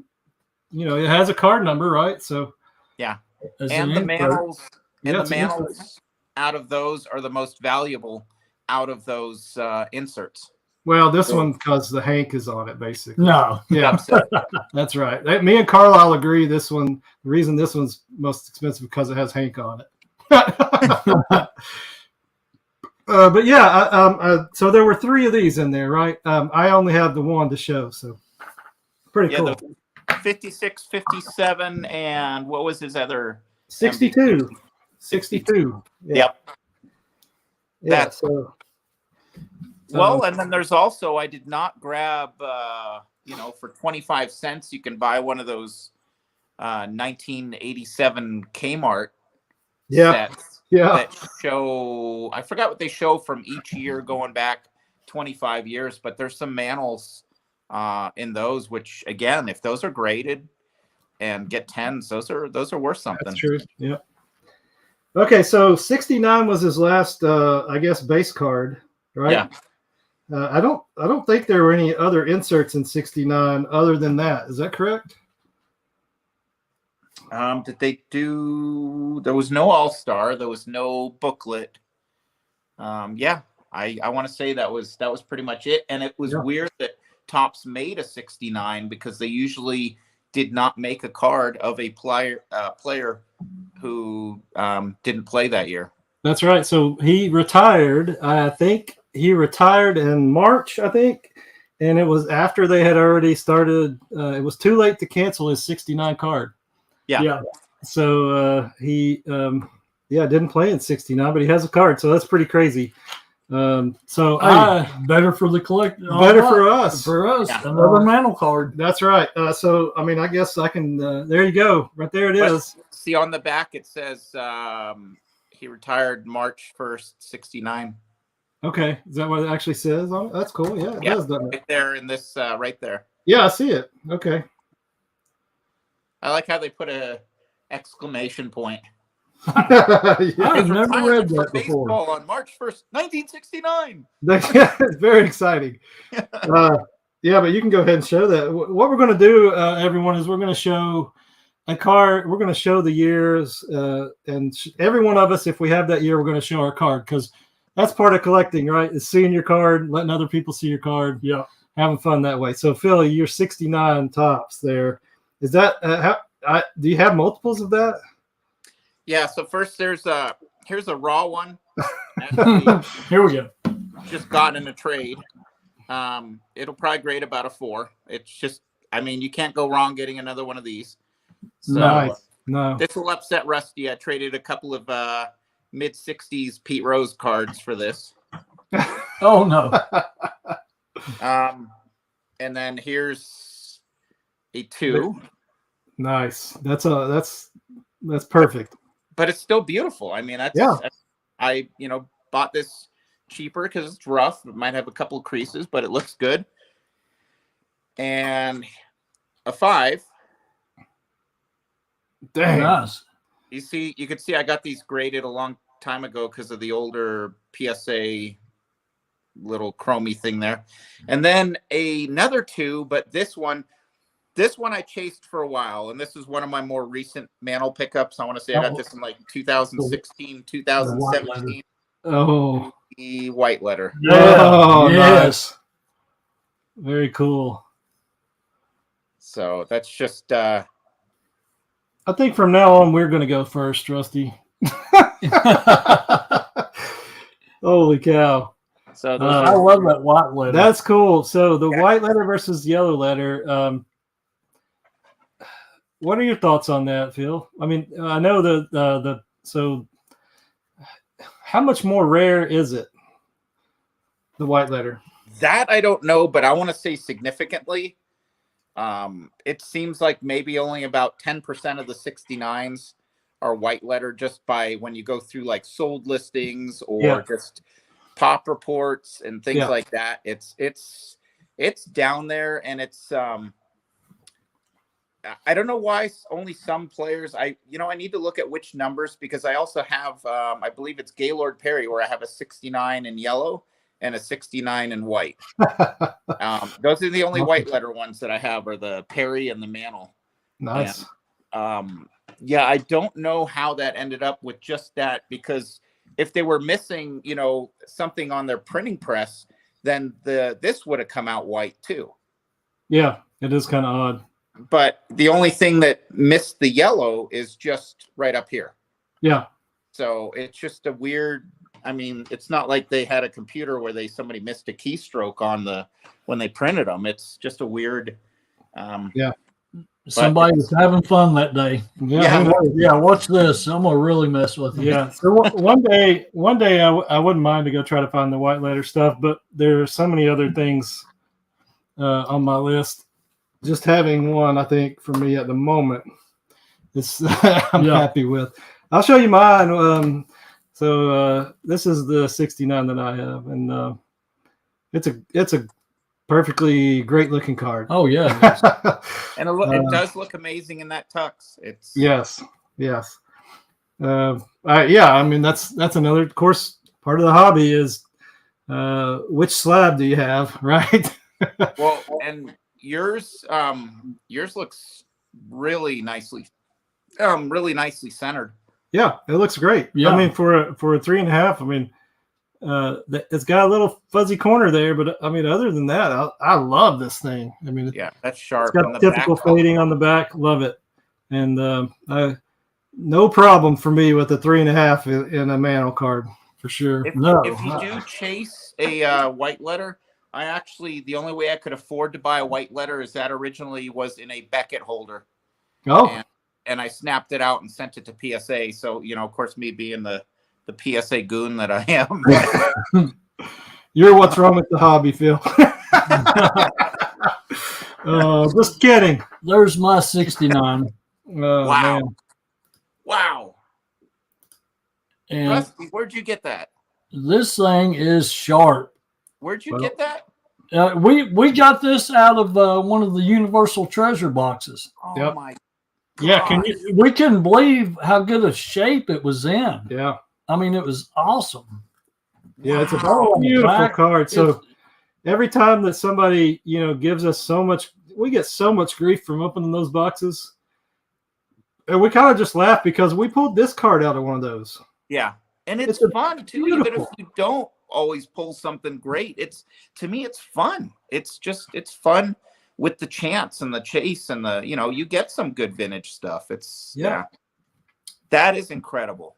it has a card number, right? So, yeah. And the Mantles, the Mantles out of those are the most valuable out of those inserts. Well, this one because the Hank is on it, basically. No. Yeah, that's right. Me and Carlisle agree. This one, the reason this one's most expensive because it has Hank on it. But yeah, so there were 3 of these in there, right? I only have the one to show, so pretty cool. 56, 57, and what was his other? 62. 62. Yeah. Yep. Yeah, That's so. Well, and then there's also, I did not grab, for 25 cents, you can buy one of those 1987 Kmart sets that show, I forgot what they show from each year going back 25 years, but there's some Mantles in those, which again, if those are graded and get 10s, those are worth something. That's true. Yeah. Okay, so 69 was his last, I guess, base card, right? Yeah. I don't think there were any other inserts in 69 other than that. Is that correct? Did they do? There was no All-Star. There was no booklet. I want to say that was pretty much it. And it was weird that Topps made a 69 because they usually did not make a card of a player who didn't play that year. That's right. So he retired. I think he retired in March, and it was after they had already started. It was too late to cancel his 69 card. Yeah. So he didn't play in 69, but he has a card. So that's pretty crazy. Better for the collector. Better for us. For us. Yeah. Another Mantle card. That's right. So, I guess I can, there you go. Right there it is. See, on the back, it says he retired March 1st, 69. Okay. Is that what it actually says on it? That's cool. Yeah, it does, doesn't it? Right there in this, right there. Yeah, I see it. Okay. I like how they put a exclamation point. I've never read that before. Baseball on March 1st, 1969. It's very exciting. But you can go ahead and show that. What we're going to do, everyone, is we're going to show a card. We're going to show the years, and every one of us, if we have that year, we're going to show our card because that's part of collecting, right? Is seeing your card, letting other people see your card. Yeah, having fun that way. So, Phil, you're 69 Topps there. Is that do you have multiples of that? Yeah. So first, here's a raw one. Here we go. Just got in a trade. It'll probably grade about a 4. It's just, you can't go wrong getting another one of these. So, nice. No. This will upset Rusty. I traded a couple of mid 60s Pete Rose cards for this. Oh no. And then here's a 2. Nice. That's perfect. But it's still beautiful. I bought this cheaper because it's rough. It might have a couple of creases, but it looks good. And a 5. Dang. Nice. You could see I got these graded a long time ago because of the older PSA little chromey thing there. And then another 2, but this one I chased for a while, and this is one of my more recent Mantle pickups. I want to say I got this in like 2016, 2017. Oh, The white letter. Yeah. Oh, Yes. nice. Very cool. So that's just I think from now on we're going to go first, Rusty. Holy cow. so those I are, love that white letter. That's cool. So the white letter versus yellow letter. What are your thoughts on that, Phil? I mean, I know so how much more rare is it? The white letter. that I don't know, but I want to say significantly. It seems like maybe only about 10% of the 69s are white letter, just by when you go through like sold listings or just pop reports and things like that. It's down there, and it's I don't know why only some players. I need to look at which numbers, because I also have I believe it's Gaylord Perry, where I have a 69 in yellow and a 69 in white. Those are the only white letter ones that I have, are the Perry and the Mantle. Nice. And, I don't know how that ended up with just that, because if they were missing, something on their printing press, then this would have come out white too. Yeah, it is kind of odd. But the only thing that missed the yellow is just right up here. Yeah. So it's just a weird. I mean, it's not like they had a computer where somebody missed a keystroke when they printed them. It's just a weird. Somebody was having fun that day. Yeah. Watch this. I'm gonna really mess with them. Yeah. So one day I wouldn't mind to go try to find the white letter stuff, but there are so many other things on my list. Just having one, I think, for me at the moment, I'm happy with. I'll show you mine. So this is the 69 that I have, and it's a perfectly great looking card. Oh yeah, and it does look amazing in that tux. It's yes. I mean that's another, of course, part of the hobby is which slab do you have, right? Well, and yours looks really nicely centered. Yeah, it looks great. Yeah. I mean, for a 3.5, I mean, it's got a little fuzzy corner there, but I mean, other than that, I love this thing. I mean, that's sharp. It's got typical fading on the back. Love it. And no problem for me with the 3.5 in a Mantle card for sure. If you do chase a white letter, the only way I could afford to buy a white letter is that originally was in a Beckett holder. Oh. And I snapped it out and sent it to PSA. So, of course, me being the PSA goon that I am. You're what's wrong with the hobby, Phil. Just kidding. There's my 69. Wow. Man. Wow. And Rusty, where'd you get that? this thing is sharp. Where'd you get that? We got this out of one of the Universal Treasure boxes. Oh my. Yeah, We couldn't believe how good a shape it was in. Yeah. I mean, it was awesome. Yeah, it's a beautiful card. So every time that somebody, gives us we get so much grief from opening those boxes. And we kind of just laugh because we pulled this card out of one of those. Yeah. And it's fun too, beautiful. even if you don't always pull something great. To me, it's fun. It's fun with the chance and the chase and you get some good vintage stuff. That is incredible.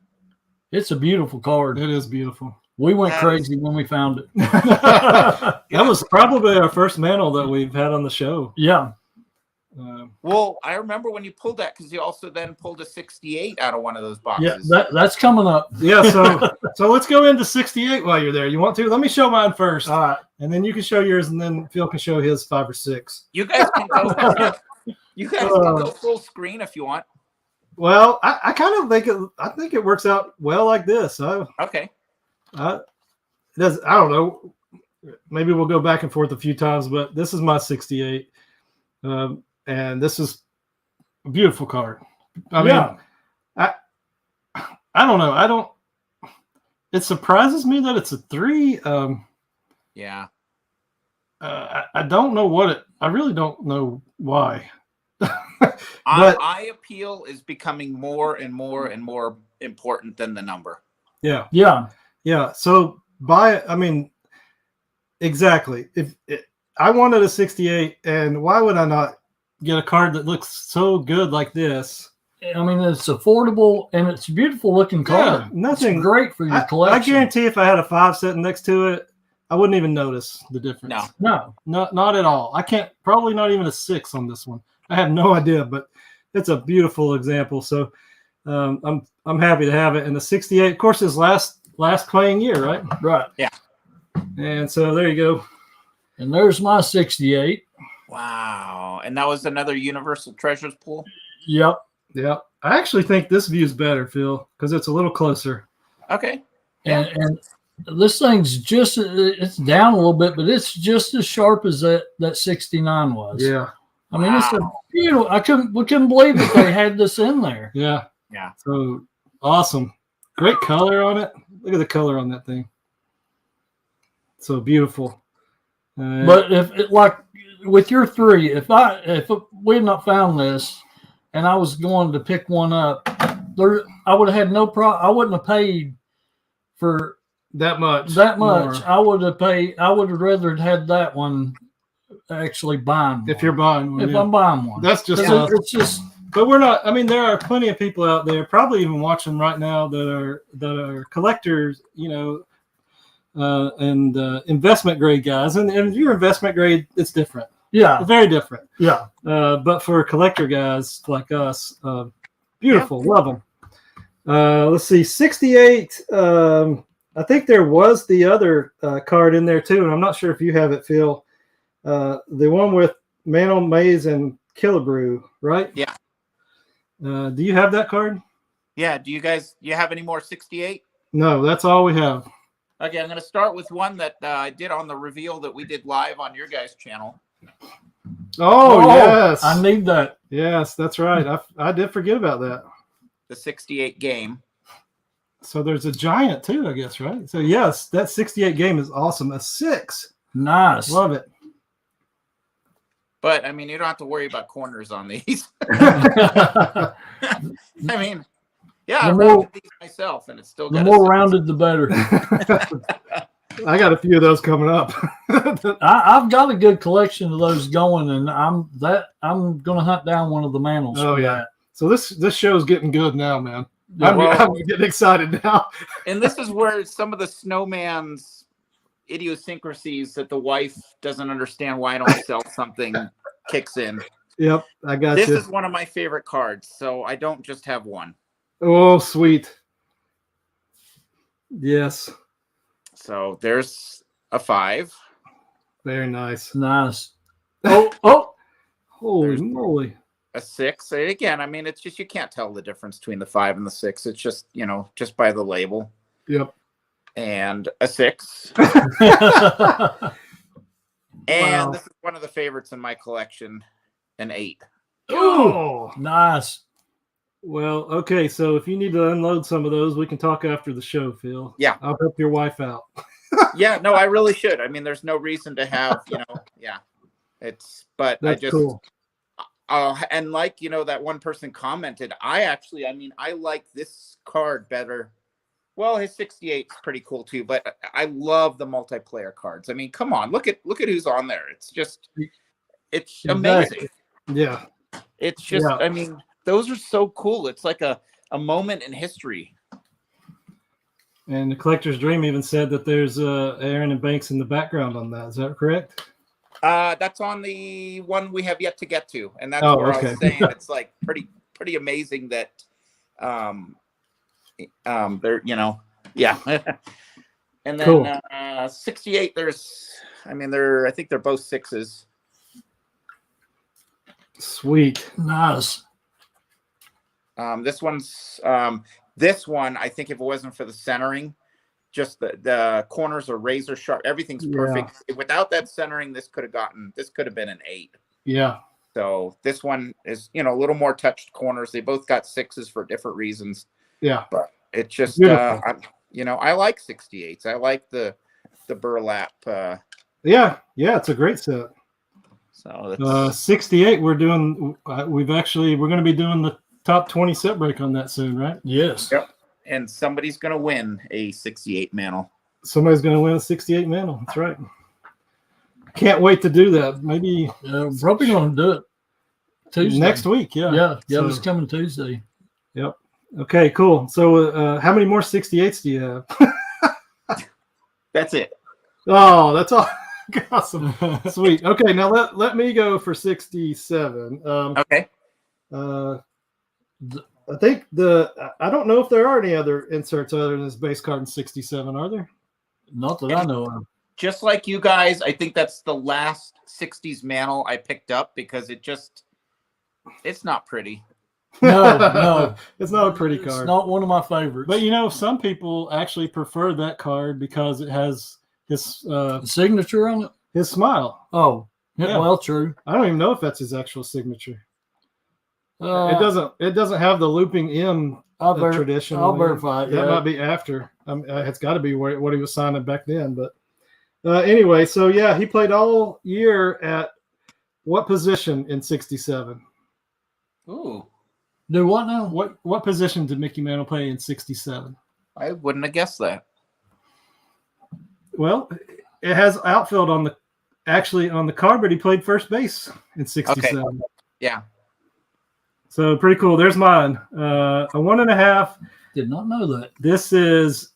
It's a beautiful card. It is beautiful. We went crazy when we found it. That was probably our first Mantle that we've had on the show. Yeah. Well, I remember when you pulled that, because you also then pulled a 68 out of one of those boxes. Yeah, that's coming up. Yeah, so let's go into 68 while you're there. You want to? Let me show mine first. All right. And then you can show yours, and then Phil can show his 5 or 6. You guys can go. You guys can go full screen if you want. Well, I kind of think it works out well like this. Okay. does. I don't know. Maybe we'll go back and forth a few times, but this is my 68, and this is a beautiful card. I mean, I don't know. It surprises me that it's a 3. Yeah. I don't know what it. I really don't know why. Eye appeal is becoming more and more and more important than the number. Yeah. Yeah. Yeah. So I mean, exactly. If I wanted a 68, and why would I not get a card that looks so good like this? I mean, it's affordable and it's a beautiful looking card. Yeah, nothing it's great for your collection. I guarantee if I had a 5 sitting next to it, I wouldn't even notice the difference. No, not at all. I can't. Probably not even a 6 on this one. I have no idea, but it's a beautiful example. So I'm happy to have it. And the 68, of course, is last playing year, right? Right. Yeah. And so there you go. And there's my 68. Wow. And that was another Universal Treasures pool? Yep. Yeah. I actually think this view's better, Phil, because it's a little closer. Okay. Yeah. And this thing's it's down a little bit, but it's just as sharp as that 69 was. Yeah. I mean, it's a beautiful. We couldn't believe that they had this in there. Yeah. Yeah. So awesome. Great color on it. Look at the color on that thing. So beautiful. But like with your 3, if we had not found this and I was going to pick one up, I would have had no problem. I wouldn't have paid for that much. More. I would have rather had that one actually buying one. If you're buying one. If I'm buying one. That's just it's just. But we're not. I mean, there are plenty of people out there, probably even watching right now, that are collectors, and investment grade guys. And if you're investment grade, it's different. Yeah, very different. Yeah. But for collector guys like us, beautiful, love them. Let's see, 68. I think there was the other card in there too, and I'm not sure if you have it, Phil. The one with Mantle, Maze, and Killebrew, right? Yeah. Do you have that card? Yeah. Do you have any more 68? No, that's all we have. Okay, I'm going to start with one that I did on the reveal that we did live on your guys' channel. Oh, yes. I need that. Yes, that's right. I did forget about that. The 68 game. So there's a giant too, I guess, right? So yes, that 68 game is awesome. A 6. Nice. Love it. But I mean, you don't have to worry about corners on these. I mean, yeah, I rounded these myself, and it's still got the more rounded, the better. I got a few of those coming up. I've got a good collection of those going, and I'm going to hunt down one of the mantles. Oh yeah. That. So this show's getting good now, man. Yeah, I'm getting excited now. And this is where some of the Snowman's idiosyncrasies that the wife doesn't understand why I don't sell something kicks in. Yep, I got this you. This is one of my favorite cards, so I don't just have one. Oh, sweet. Yes. So there's a 5. Very nice. Nice. Holy moly. A 6. Again, I mean, it's just you can't tell the difference between the 5 and the 6. It's just, just by the label. Yep. And a 6. And this is one of the favorites in my collection, an 8. Oh, nice. Well, okay, so if you need to unload some of those, we can talk after the show, Phil. Yeah. I'll help your wife out. Yeah, no, I really should. I mean, there's no reason to have, yeah. But that's cool. And like, that one person commented, I like this card better. Well, his 68 is pretty cool too, but I love the multiplayer cards. I mean, come on, look at who's on there. It's just, it's amazing. Yeah. It's just, I mean, those are so cool. It's like a moment in history. And the Collector's Dream even said that there's Aaron and Banks in the background on that. Is that correct? That's on the one we have yet to get to, and that's where I was saying it's like pretty amazing that they're yeah. And then cool. 68. I think they're both 6s. Sweet, nice. This one, I think if it wasn't for the centering, just the corners are razor sharp. Everything's perfect. Without that centering, this could have been an 8. Yeah. So this one is, a little more touched corners. They both got 6s for different reasons. Yeah. But it's just, Beautiful. I like 68s. I like the burlap. Yeah. It's a great set. So that's 68. We're going to be doing the top 20 set break on that soon, right? Yes. Yep. And somebody's going to win a 68 mantle. Somebody's going to win a 68 mantle. That's right. Can't wait to do that. Maybe probably going to do it Tuesday next week. Yeah. So, it's coming Tuesday. Yep. Okay, cool. So how many more 68s do you have? That's it. Oh, that's all. Awesome. Sweet. Okay, now let me go for 67. Okay. I think I don't know if there are any other inserts other than this base card in 67, are there? Not that I know of. Just like you guys, I think that's the last 60s mantle I picked up because it's not pretty. No. It's not a pretty card. It's not one of my favorites. But some people actually prefer that card because it has his signature on it? His smile. Oh, yeah. Well, true. I don't even know if that's his actual signature. It doesn't have the looping M tradition. I'll verify it. That might be after. It's got to be what he was signing back then. But anyway, so yeah, he played all year at what position in 67? Ooh. Do what now? What position did Mickey Mantle play in 67? I wouldn't have guessed that. Well, it has outfield on the card, but he played first base in 67. Okay. Yeah. So pretty cool. There's mine. A 1.5. Did not know that. This is,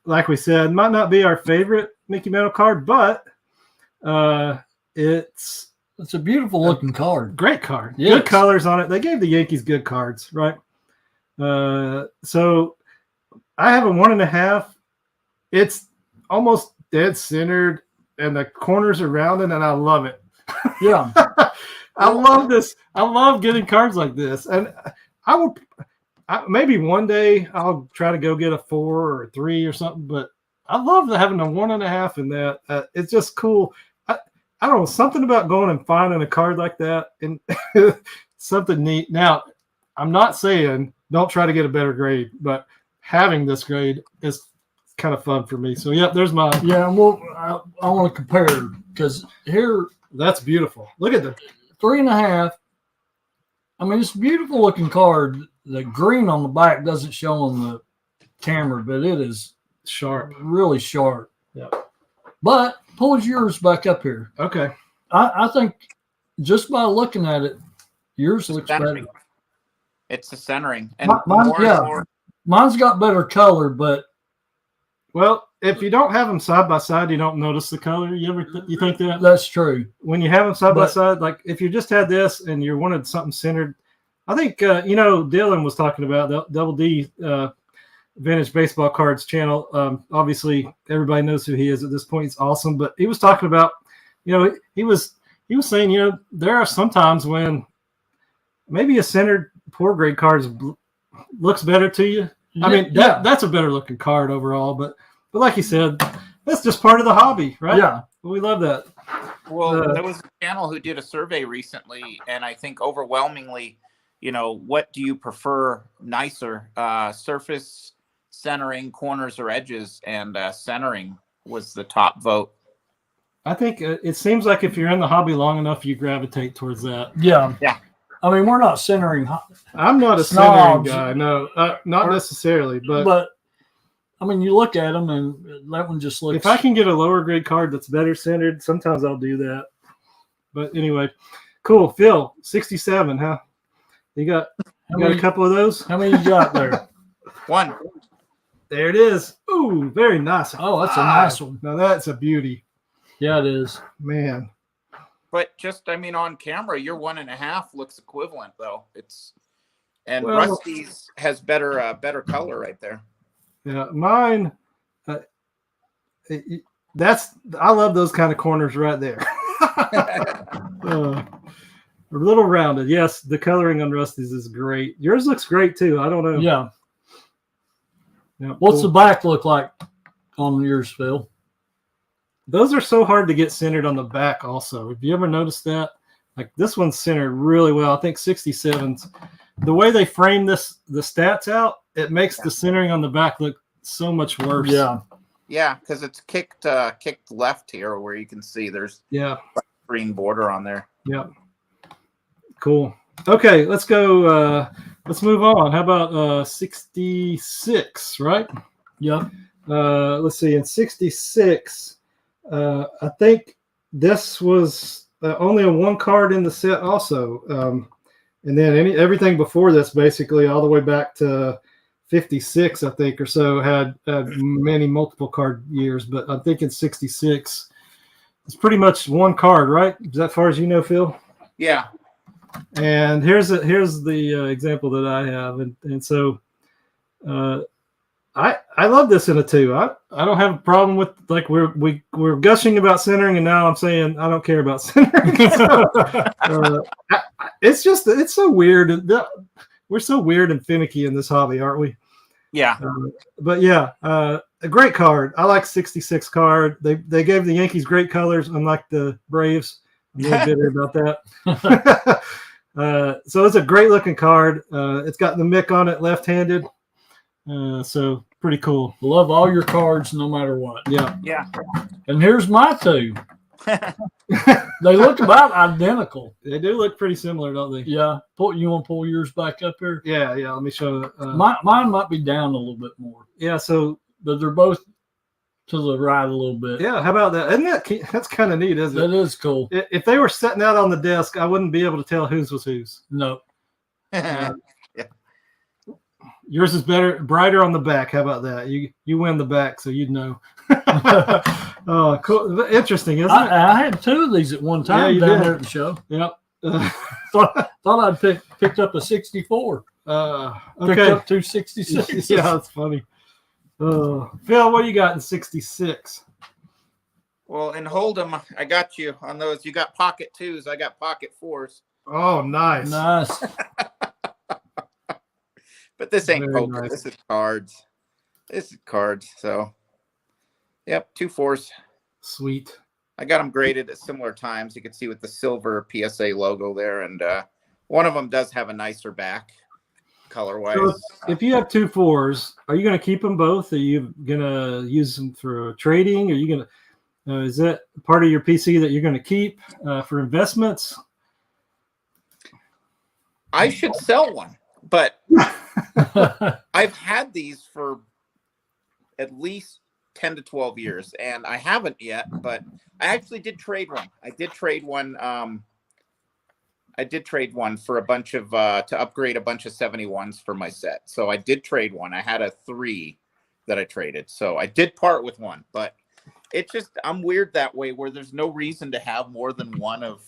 like we said, might not be our favorite Mickey Mantle card, but it's a beautiful looking card. Great card. Yes. Good colors on it. They gave the Yankees good cards, right? So I have a 1.5. It's almost dead centered, and the corners are rounded, and I love it. Yeah. I love this. I love getting cards like this. And maybe one day I'll try to go get a 4 or a 3 or something, but I love having a 1.5 in that. It's just cool. I don't know, something about going and finding a card like that and something neat. Now, I'm not saying don't try to get a better grade, but having this grade is kind of fun for me. So, yeah, there's mine. Yeah, well, I want to compare because here. That's beautiful. Look at the 3.5. I mean, it's a beautiful looking card. The green on the back doesn't show on the camera, but it is sharp, really sharp. Yeah. But pulls yours back up here. Okay. I think just by looking at it, yours looks better. It's the centering. And mine's got better color, but well, if you don't have them side by side, you don't notice the color. You think that? That's true. When you have them side by side, like if you just had this and you wanted something centered, I think Dylan was talking about the Double D Vintage Baseball Cards channel. Obviously, everybody knows who he is at this point. He's awesome, but he was talking about, he was saying, there are some times when maybe a centered poor grade card looks better to you. I mean, that's a better looking card overall, but like you said, that's just part of the hobby, right? Yeah. We love that. Well, there was a channel who did a survey recently, and I think overwhelmingly, what do you prefer nicer, surface, centering, corners, or edges? And centering was the top vote. I think it seems like if you're in the hobby long enough, you gravitate towards that. Yeah. Yeah. I mean, we're not centering. I'm not a centering guy. No, not necessarily. But I mean, you look at them, and that one just looks. If I can get a lower grade card that's better centered, sometimes I'll do that. But anyway, cool. Phil, 67, huh? You got a couple of those? How many you got there? One. There it is. Ooh, very nice. Oh, that's a nice one. Now that's a beauty. Yeah, it is. Man. But just, on camera, your 1.5 looks equivalent, though. Rusty's has better color right there. Yeah, mine. I love those kind of corners right there. A little rounded. Yes, the coloring on Rusty's is great. Yours looks great too. I don't know. Yeah. Yeah, What's cool. the back look like on yours, Phil? Those are so hard to get centered on the back also. Have you ever noticed that? Like this one's centered really well. I think 67's. The way they frame the stats out, it makes the centering on the back look so much worse. Yeah. Yeah, because it's kicked left here where you can see there's green border on there. Yeah. Cool. Okay, let's go. Let's move on. How about 66, right? Yeah. Let's see. In 66, I think this was only a one card in the set also. And then everything before this, basically all the way back to 56, I think, or so, had many multiple card years. But I'm thinking 66 is pretty much one card, right? Is that far as you know, Phil? Yeah. And here's the example that I have, and so I love this in a 2. I don't have a problem with, like, we're gushing about centering, and now I'm saying I don't care about centering. It's so weird. We're so weird and finicky in this hobby, aren't we? Yeah. But yeah, a great card. I like 66 card. They gave the Yankees great colors, unlike the Braves. I'm a little bitter about that. So it's a great looking card. It's got the Mick on it, left-handed. So pretty cool. Love all your cards no matter what. Yeah. Yeah. And here's my 2. They look about identical. They do look pretty similar, don't they? Yeah. You want to pull yours back up here? Yeah. Let me show. Mine might be down a little bit more. Yeah. So, but they're both to the right a little bit. yeah. How about that? That's kind of neat, isn't it? That is cool. If they were sitting out on the desk, I wouldn't be able to tell whose was whose. No. Yours is brighter on the back. How about that? You win the back, so you'd know. Oh, cool. Interesting, isn't it? I had 2 of these at one time down there at the show. Yep. Thought I'd picked up a 64. Okay. Picked up 2 66. Yeah, that's funny. Phil, what do you got in 66? Well, in Hold'em, I got you on those. You got pocket 2s. I got pocket 4s. Oh, nice. Nice. But this ain't Very poker. nice. This is cards. This is cards. So, yep, 2 4s. Sweet. I got them graded at similar times. You can see with the silver PSA logo there. And one of them does have a nicer back color-wise. So if you have 2 4s, are you going to keep them both? Are you going to use them for trading? Are you going to is that part of your PC that you're going to keep for investments? I should sell one, but I've had these for at least 10 to 12 years, and I haven't yet, but I actually did trade one. I did trade one for a bunch of to upgrade a bunch of 71s for my set. So I did trade one. I had a 3 that I traded. So I did part with one, but it's just, I'm weird that way where there's no reason to have more than one of,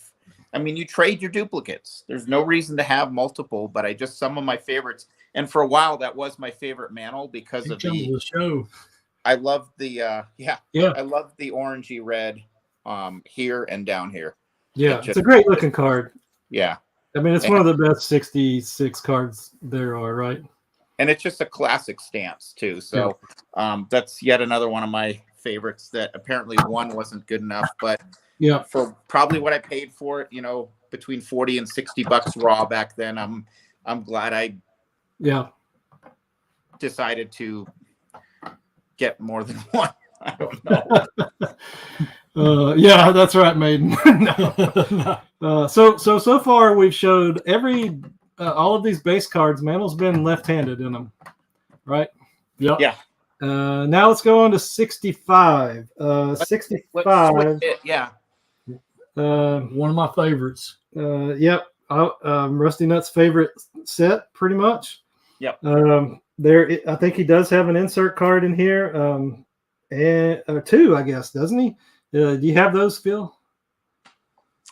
I mean, you trade your duplicates. There's no reason to have multiple, but some of my favorites. And for a while, that was my favorite Mantle because of the show. I love the, I love the orangey red here and down here. Yeah, it's a great looking card. Yeah. I mean, it's one of the best 66 cards there are, right? And it's just a classic stance, too. So that's yet another one of my favorites that apparently one wasn't good enough. But yeah, for probably what I paid for it, between 40 and 60 bucks raw back then, I'm glad I decided to get more than one. I don't know. Yeah, that's right, Maiden. So far we've showed all of these base cards. Mantle's been left-handed in them, right? Yep. Yeah. Now let's go on to 65. 65. Yeah. One of my favorites. Yep. Rusty Nut's favorite set, pretty much. Yep. I think he does have an insert card in here, and 2, I guess, doesn't he? Do you have those, Phil?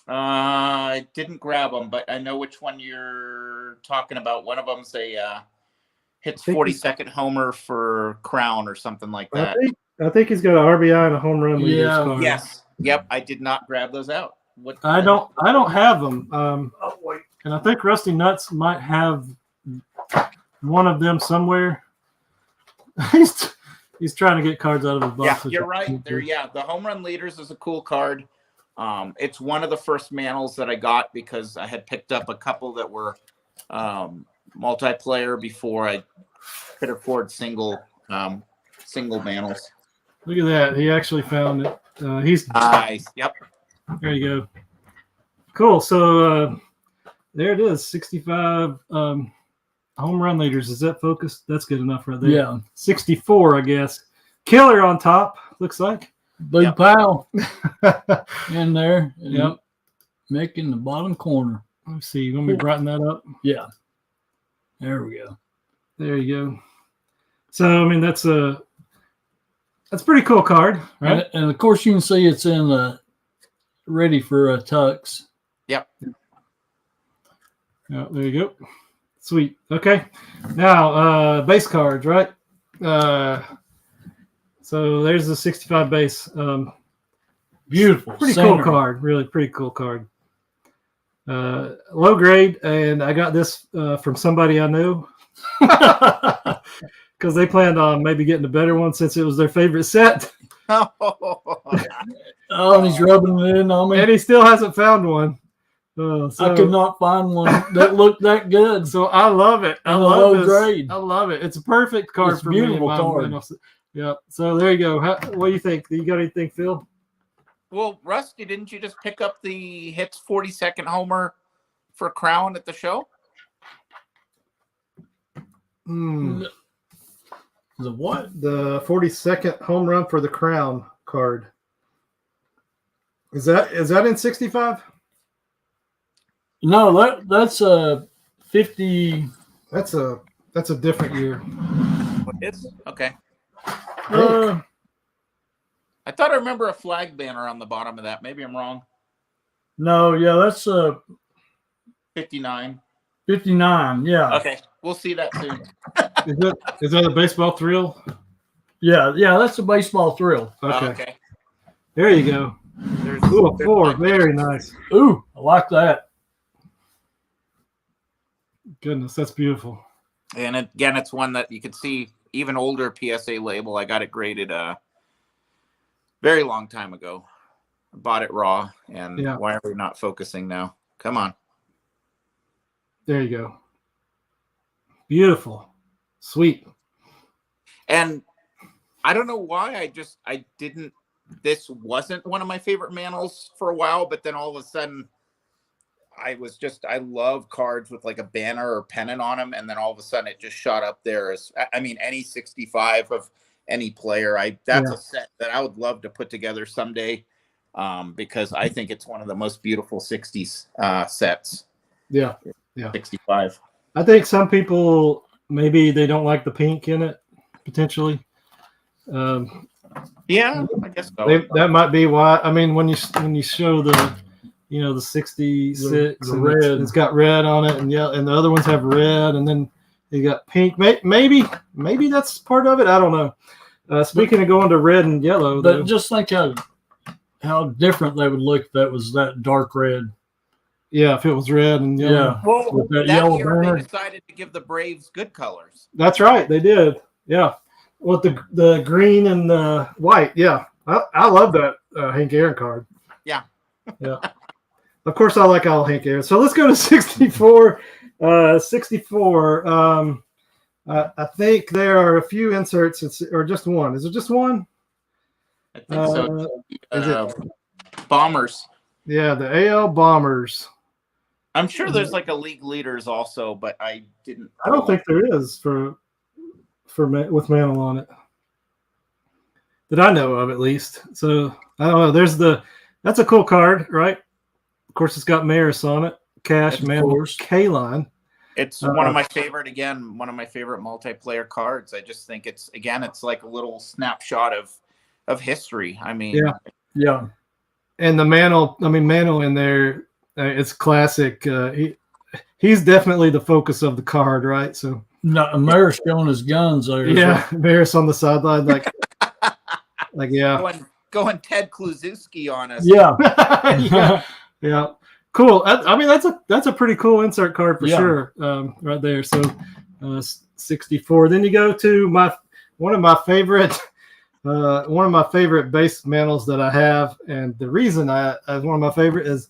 I didn't grab them, but I know which one you're talking about. One of them's hits 42nd homer for Crown or something like that. I think he's got an RBI and a home run leaders card. Yes. Yep. I did not grab those out. I don't have them. And I think Rusty Nuts might have one of them somewhere. he's trying to get cards out of his box. Yeah, you're right. There, yeah, the Home Run Leaders is a cool card. It's one of the first mantles that I got because I had picked up a couple that were multiplayer before I could afford single mantles. Look at that. He actually found it. He's nice. Yep. There you go. Cool. So there it is. 65 home run leaders. Is that focused? That's good enough right there. Yeah. 64, I guess. Killer on top, looks like. Big pal in there. Yep. Mick in the bottom corner. Let's see. You want me to brighten that up? Yeah. There we go. There you go. So, I mean, that's a pretty cool card, right? And of course, you can see it's in ready for tux. Yep. Yeah, there you go. Sweet. Okay. Now, base cards, right? So there's the 65 base. Beautiful. Pretty cool card. Really pretty cool card. Low grade, and I got this from somebody I knew because they planned on maybe getting a better one since it was their favorite set. Oh, and he's rubbing it in on me. And he still hasn't found one. So, I could not find one that looked that good. So I love it. I love low this. grade. I love it. It's a perfect card It's for beautiful me. card. Yeah. So there you go. What do you think? You got anything, Phil? Well, Rusty, didn't you just pick up the hits 40-second homer for Crown at the show? The what? The 42nd home run for the Crown card. Is that in 65? No, that's a 50. That's a different year. What is? Okay. Uh, I thought I remember a flag banner on the bottom of that. Maybe I'm wrong. no, yeah, that's 59. 59. Yeah. Okay. We'll see that soon. Is that a baseball thrill? Yeah, that's a baseball thrill. Okay. Okay. There you go. There's 4. Very nice. Ooh, I like that. Goodness, that's beautiful. And again, it's one that you could see even older PSA label. I got it graded very long time ago. I bought it raw. And why are we not focusing now? Come on. There you go. Beautiful. Sweet. And I don't know why this wasn't one of my favorite mantles for a while, but then all of a sudden I love cards with like a banner or pennant on them. And then all of a sudden it just shot up there as, any 65 of any player. That's a set that I would love to put together someday because I think it's one of the most beautiful 60s sets. Yeah. 65. I think some people, maybe they don't like the pink in it, potentially. Yeah, I guess so. That might be why. I mean, when you show the 66, the red. it's got red on it, and and the other ones have red, and then you got pink. Maybe that's part of it. I don't know. Speaking of going to red and yellow, But just think how different they would look if that was that dark red. Yeah, if it was red and yellow. Yeah. Well, With that that yellow year banner. they decided to give the Braves good colors. That's right, they did. Yeah, with the green and the white. Yeah, I love that Hank Aaron card. Yeah. Of course, I like all Hank Aaron. So let's go to 64. 64. I think there are a few inserts, or just one. Is it just one? I think so. Is it? Bombers. Yeah, the AL Bombers. I'm sure there's like a league leaders also, but I didn't. I don't think there is with Mantle on it that I know of, at least. So I don't know. That's a cool card, right? Of course, it's got Maris on it. Cash, Mantle, K-Line. It's one of my favorite multiplayer cards. I just think it's like a little snapshot of history. I mean, yeah. And the Mantle in there, it's classic. He's definitely the focus of the card, right? So Maris showing his guns there. Yeah, Maris on the sideline, like going Ted Kluszewski on us. Yeah. Yeah. Cool. I mean, that's a pretty cool insert card for sure, right there. So 64. Then you go to one of my favorite base mantles that I have, and the reason I one of my favorite is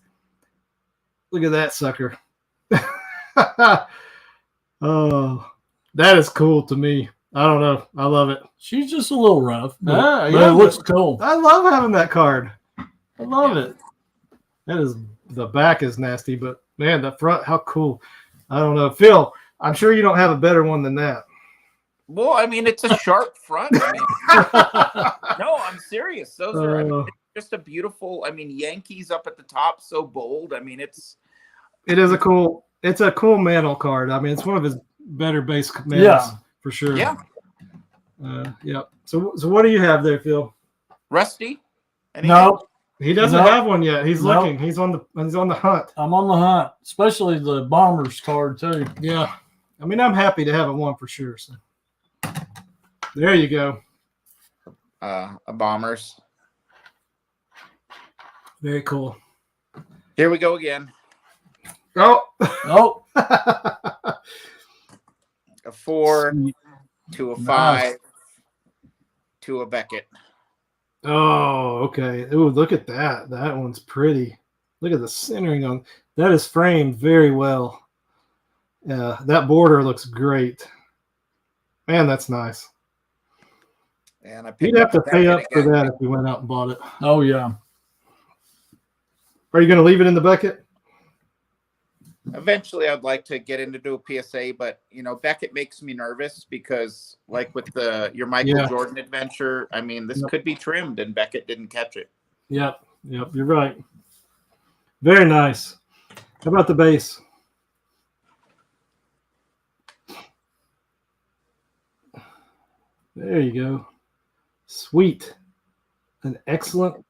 look at that sucker. Oh, that is cool to me. I don't know. I love it. She's just a little rough, but, Yeah, but it looks cool. I love having that card. I love it. That is, the back is nasty, but man, the front, how cool. I don't know. Phil, I'm sure you don't have a better one than that. Well, I mean, it's a sharp front. I mean, no, I'm serious. Those are it's just a beautiful. I mean, Yankees up at the top, so bold. I mean, it's a cool mantle card. I mean, it's one of his better base mantles for sure. Yeah. Yeah. So what do you have there, Phil? Rusty? No, he doesn't have one yet. He's looking. He's on the hunt. I'm on the hunt, especially the Bombers card too. Yeah. I mean, I'm happy to have a one for sure. So there you go. A Bombers. Very cool. Here we go again. Oh. A 4 to a 5 to a Beckett. Oh, okay. Ooh, look at that. That one's pretty. Look at the centering on that. Is framed very well. Yeah, that border looks great. Man, that's nice. And You'd have to pay up for that if you went out and bought it. Oh yeah. Are you going to leave it in the bucket? Eventually, I'd like to get into do a PSA, but Beckett makes me nervous because, like with your Michael Jordan adventure, I mean, this could be trimmed, and Beckett didn't catch it. Yep, you're right. Very nice. How about the base? There you go. Sweet. An excellent.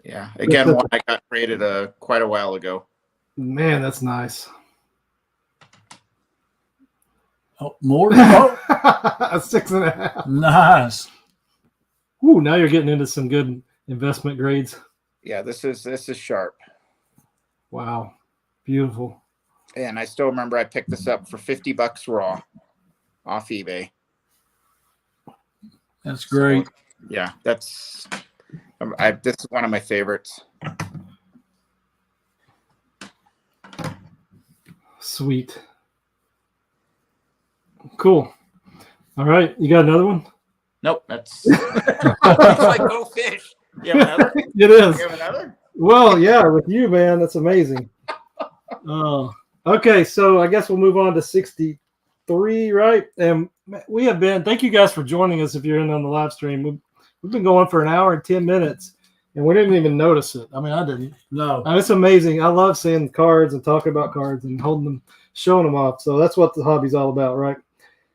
Yeah, again, one I got created quite a while ago. Man, that's nice. Oh, more? Oh. A 6.5. Nice. Ooh, now you're getting into some good investment grades. Yeah, this is sharp. Wow, beautiful. And I still remember I picked this up for $50 raw off eBay. That's great. So, yeah, this is one of my favorites. Sweet. Cool. All right. You got another one? Nope. That's it's like go fish. You have another? It is. You have another? Well, yeah, with you, man. That's amazing. Okay. So I guess we'll move on to 63, right? And we have been, thank you guys for joining us if you're in on the live stream. We've been going for an hour and 10 minutes. And we didn't even notice it. I mean, I didn't. No. It's amazing. I love seeing cards and talking about cards and holding them, showing them off. So that's what the hobby's all about, right?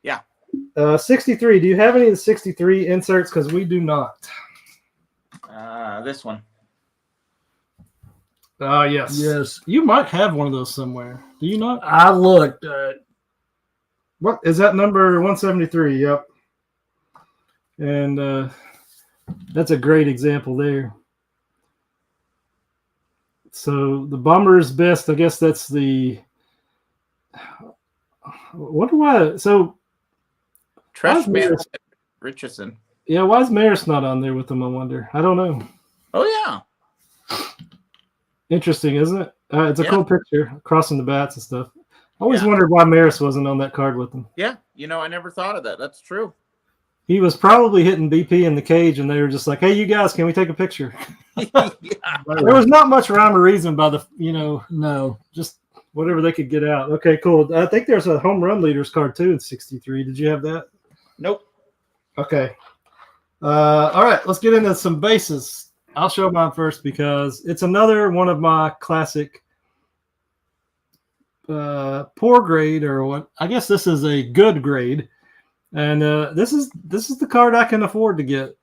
Yeah. 63. Do you have any of the 63 inserts? Because we do not. This one. Yes. Yes. You might have one of those somewhere. Do you not? I looked. What is that number? 173. Yep. And that's a great example there. So the Bombers best, I guess that's the. What do I? So. Tresh Richardson. Yeah, why is Maris not on there with them? I wonder. I don't know. Oh yeah. Interesting, isn't it? It's a cool picture, crossing the bats and stuff. I always wondered why Maris wasn't on that card with them. Yeah, I never thought of that. That's true. He was probably hitting BP in the cage, and they were just like, "Hey, you guys, can we take a picture?" There was not much rhyme or reason by the, no, just whatever they could get out. Okay, cool. I think there's a home run leaders card too in 63. Did you have that? Nope. Okay. All right, let's get into some bases. I'll show mine first because it's another one of my classic poor grade, or what? I guess this is a good grade. And this is the card I can afford to get.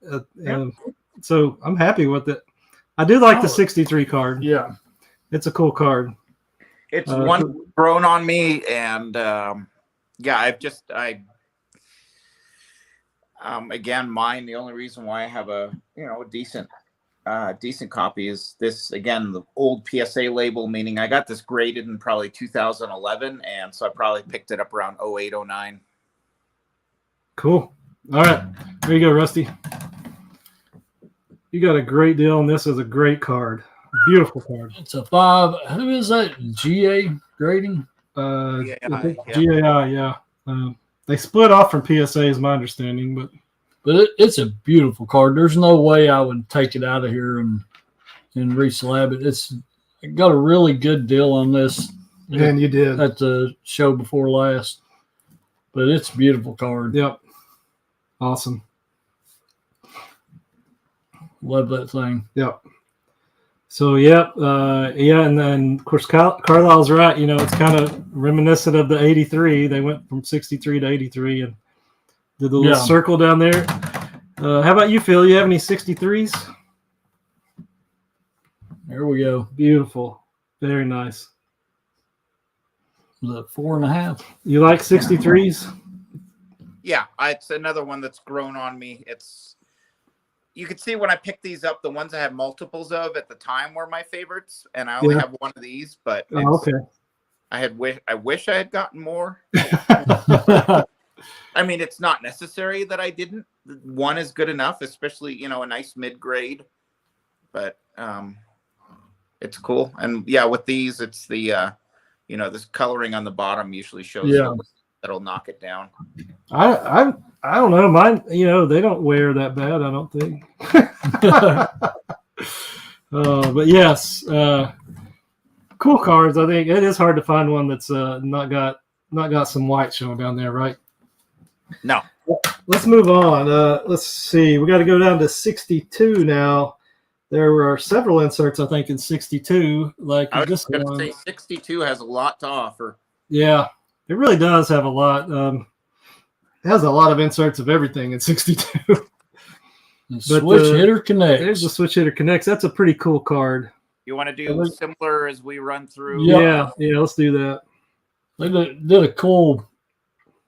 So I'm happy with it. I do like the 63 card. Yeah. It's a cool card. It's one grown on me, and again, mine, the only reason why I have a decent copy is this, again, the old PSA label, meaning I got this graded in probably 2011, and so I probably picked it up around 08, 09. Cool. All right. There you go, Rusty. You got a great deal, and this is a great card. Beautiful card. It's a 5. Who is that? GA grading? GAI, GAI, yeah. They split off from PSA, is my understanding, but it's a beautiful card. There's no way I would take it out of here and reslab it. It's got a really good deal on this. And you did at the show before last. But it's a beautiful card. Yep. Awesome. Love that thing. Yep. So, yep. And then, of course, Carlisle's right. You know, it's kind of reminiscent of the 83. They went from 63 to 83 and did the little circle down there. How about you, Phil? You have any 63s? There we go. Beautiful. Very nice. The 4.5. You like 63s? Yeah, it's another one that's grown on me. You could see when I picked these up, the ones I had multiples of at the time were my favorites, and I only have one of these. But okay, I wish I had gotten more. I mean, it's not necessary that I didn't. One is good enough, especially a nice mid grade. But it's cool, and yeah, with these, it's the this coloring on the bottom usually shows that'll knock it down. I don't know. Mine, they don't wear that bad, I don't think. But yes, cool cards. I think it is hard to find one that's not got some white showing down there, right? No. Let's move on. Let's see. We got to go down to 62 now. There were several inserts, I think, in 62. Like I was this going to one. say 62 has a lot to offer. Yeah, it really does have a lot. It has a lot of inserts of everything in 62. Switch hitter connects. There's the switch hitter connects. That's a pretty cool card. You want to do similar as we run through? Yeah, let's do that. They did a cool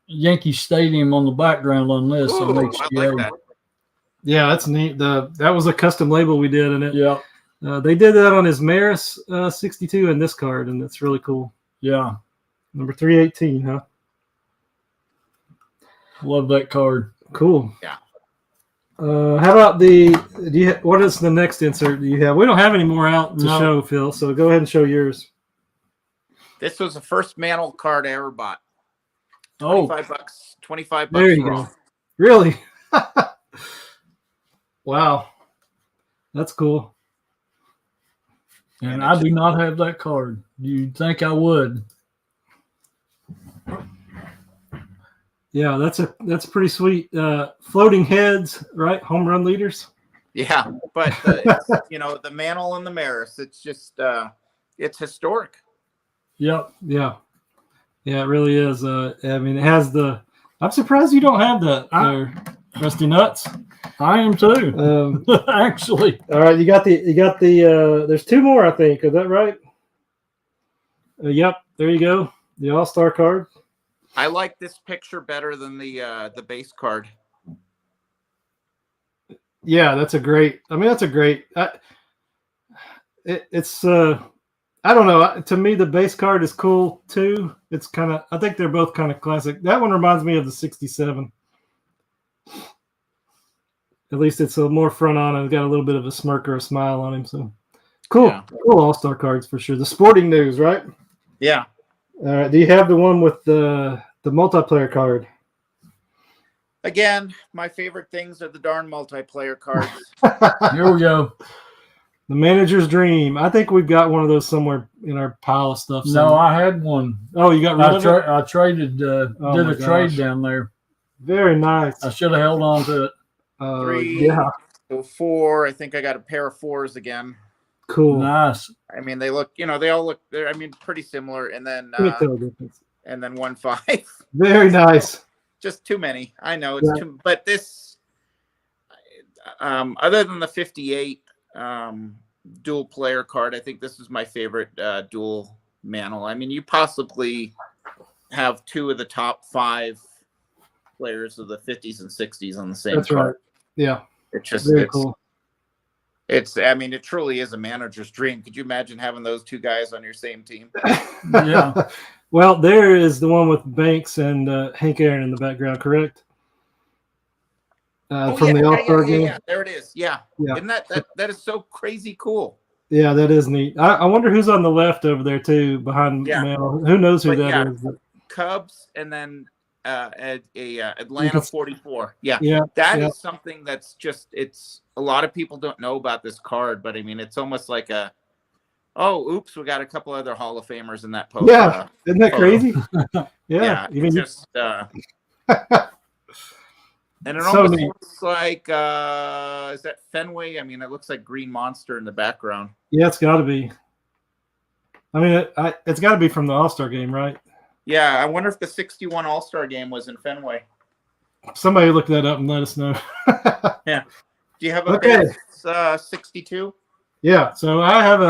Yankee Stadium on the background on this. Ooh, I like that. Yeah, that's neat. That was a custom label we did in it. Yeah. They did that on his Maris 62 and this card, and it's really cool. Yeah. Number 318, huh? Love that card. Cool. Yeah. How about what is the next insert you have? We don't have any more out to show, Phil, so go ahead and show yours. This was the first Mantle card I ever bought. $25. $25 there you go. Really? Wow. That's cool. And I do not have that card. You'd think I would. Yeah, that's pretty sweet. Floating heads, right? Home run leaders. Yeah, but the Mantle and the Maris, it's just it's historic. Yep. Yeah, it really is. I mean, it has the. I'm surprised you don't have that, Rusty Nuts. I am too. Actually. All right, you got the. There's two more, I think. Is that right? Yep. There you go. The All-Star card. I like this picture better than the base card. Yeah, that's a great. It's I don't know. To me, the base card is cool too. It's kind of. I think they're both kind of classic. That one reminds me of the 67. At least it's a more front on and got a little bit of a smirk or a smile on him. So cool. Yeah. Cool All-Star cards for sure. The Sporting News, right? Yeah. All right. Do you have the one with the multiplayer card? Again, my favorite things are the darn multiplayer cards. Here we go. The Manager's Dream. I think we've got one of those somewhere in our pile of stuff. No, I had one. Oh, you got rid of it? I traded. Did a trade down there. Very nice. I should have held on to it. 3, yeah. So 4. I think I got a pair of 4s again. Cool. Nice. I mean, they look. They all look. I mean, pretty similar. And then 1 5. Very nice. Just too many. I know it's too. But this, other than the 58 dual player card, I think this is my favorite dual Mantle. I mean, you possibly have 2 of the top 5 players of the 50s and 60s on the same That's card. Right. Yeah. It's just very cool. I mean, it truly is a manager's dream. Could you imagine having those 2 guys on your same team? Yeah. Well, there is the one with Banks and Hank Aaron in the background, correct? from the All-Star game. Yeah, there it is. Yeah. Yeah. Isn't that is so crazy cool. Yeah, that is neat. I wonder who's on the left over there too, behind Mantle. Who knows who that is? Cubs and then Atlanta 44. Yeah. That is something that's just, it's a lot of people don't know about this card, but I mean, it's almost like oops, we got a couple other Hall of Famers in that post. Yeah. Isn't that crazy? Yeah. It just, and it So almost neat. looks like, is that Fenway? I mean, it looks like Green Monster in the background. Yeah, it's got to be. I mean, it's got to be from the All-Star game, right? Yeah, I wonder if the 61 All-Star game was in Fenway. Somebody look that up and let us know. Yeah. Do you have a base 62? Yeah, so I have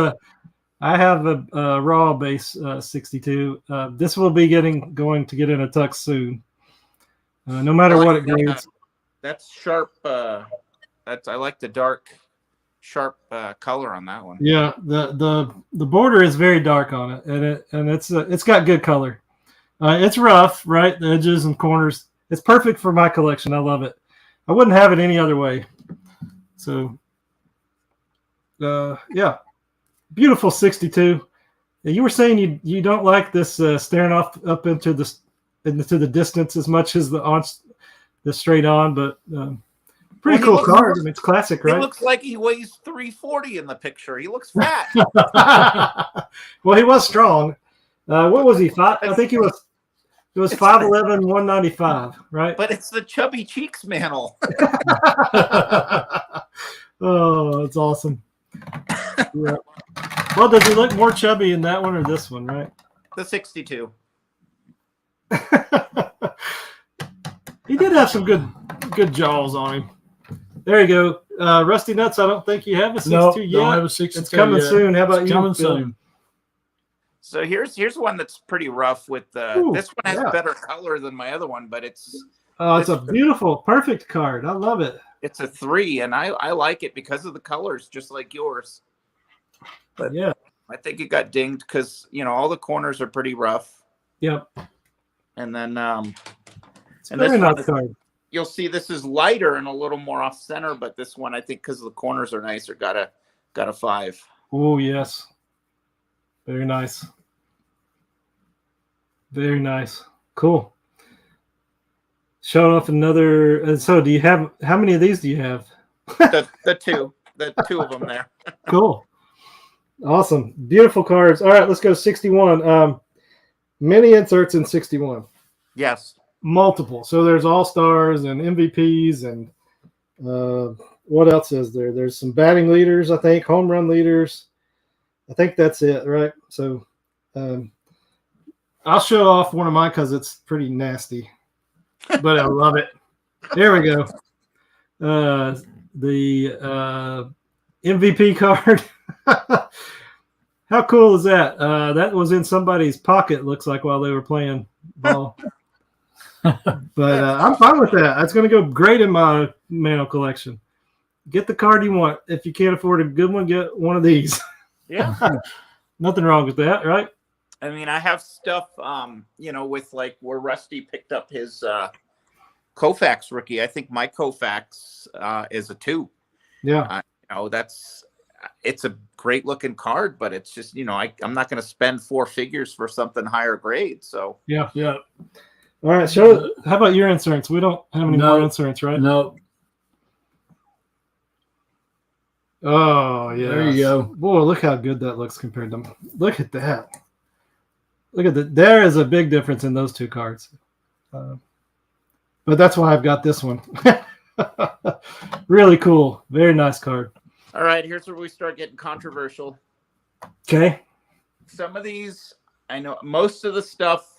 a raw base 62. This will be going to get in a tux soon. No matter what it grades. That's sharp. I like the dark, sharp color on that one. Yeah, the border is very dark on it, and it's got good color. It's rough, right? The edges and corners. It's perfect for my collection. I love it. I wouldn't have it any other way. So, yeah, beautiful 62. You were saying you don't like this staring off up into the distance as much as the straight on, but pretty cool card. I mean, it's classic, right? He looks like he weighs 340 in the picture. He looks fat. Well, he was strong. What was he? I think he was. It was 5'11", 195, right? But it's the chubby cheeks Mantle. Oh, that's awesome. Yeah. Well, does he look more chubby in that one or this one, right? The 62. He did have some good jaws on him. There you go. Rusty Nuts, I don't think you have a 62 yet. Don't have a 62 it's coming yet. soon. How about it's you? Coming soon. So here's one that's pretty rough with this one has better color than my other one, but it's a beautiful, perfect card. I love it. It's a 3, and I like it because of the colors, just like yours. But yeah, I think it got dinged because all the corners are pretty rough. Yep. And then it's a very nice card. You'll see this is lighter and a little more off center, but this one I think because the corners are nicer got a 5. Oh yes. Very nice. Very nice. Cool. Showing off another. And so, do you have how many of these do you have? The two of them there. Cool. Awesome. Beautiful cards. All right, let's go 61. Many inserts in 61. Yes. Multiple. So there's all-stars and MVPs and what else is there? There's some batting leaders, I think, home run leaders. I think that's it, right? So I'll show off one of mine because it's pretty nasty, but I love it. There we go. The MVP card. How cool is that? That was in somebody's pocket, looks like, while they were playing ball. But I'm fine with that. That's going to go great in my Mantle collection. Get the card you want. If you can't afford a good one, get one of these. Yeah. Nothing wrong with that, right? I mean, I have stuff, with like where Rusty picked up his Koufax rookie. I think my Koufax is a 2. Yeah. It's a great looking card, but it's just, I'm not going to spend 4 figures for something higher grade. So yeah. All right. How about your insurance? We don't have any more insurance, right? No. Oh, yeah. There you go. Boy, look how good that looks compared to. Look at that. Look at that. There is a big difference in those two cards. But that's why I've got this one. Really cool. Very nice card. All right, here's where we start getting controversial. Okay. Some of these, I know most of the stuff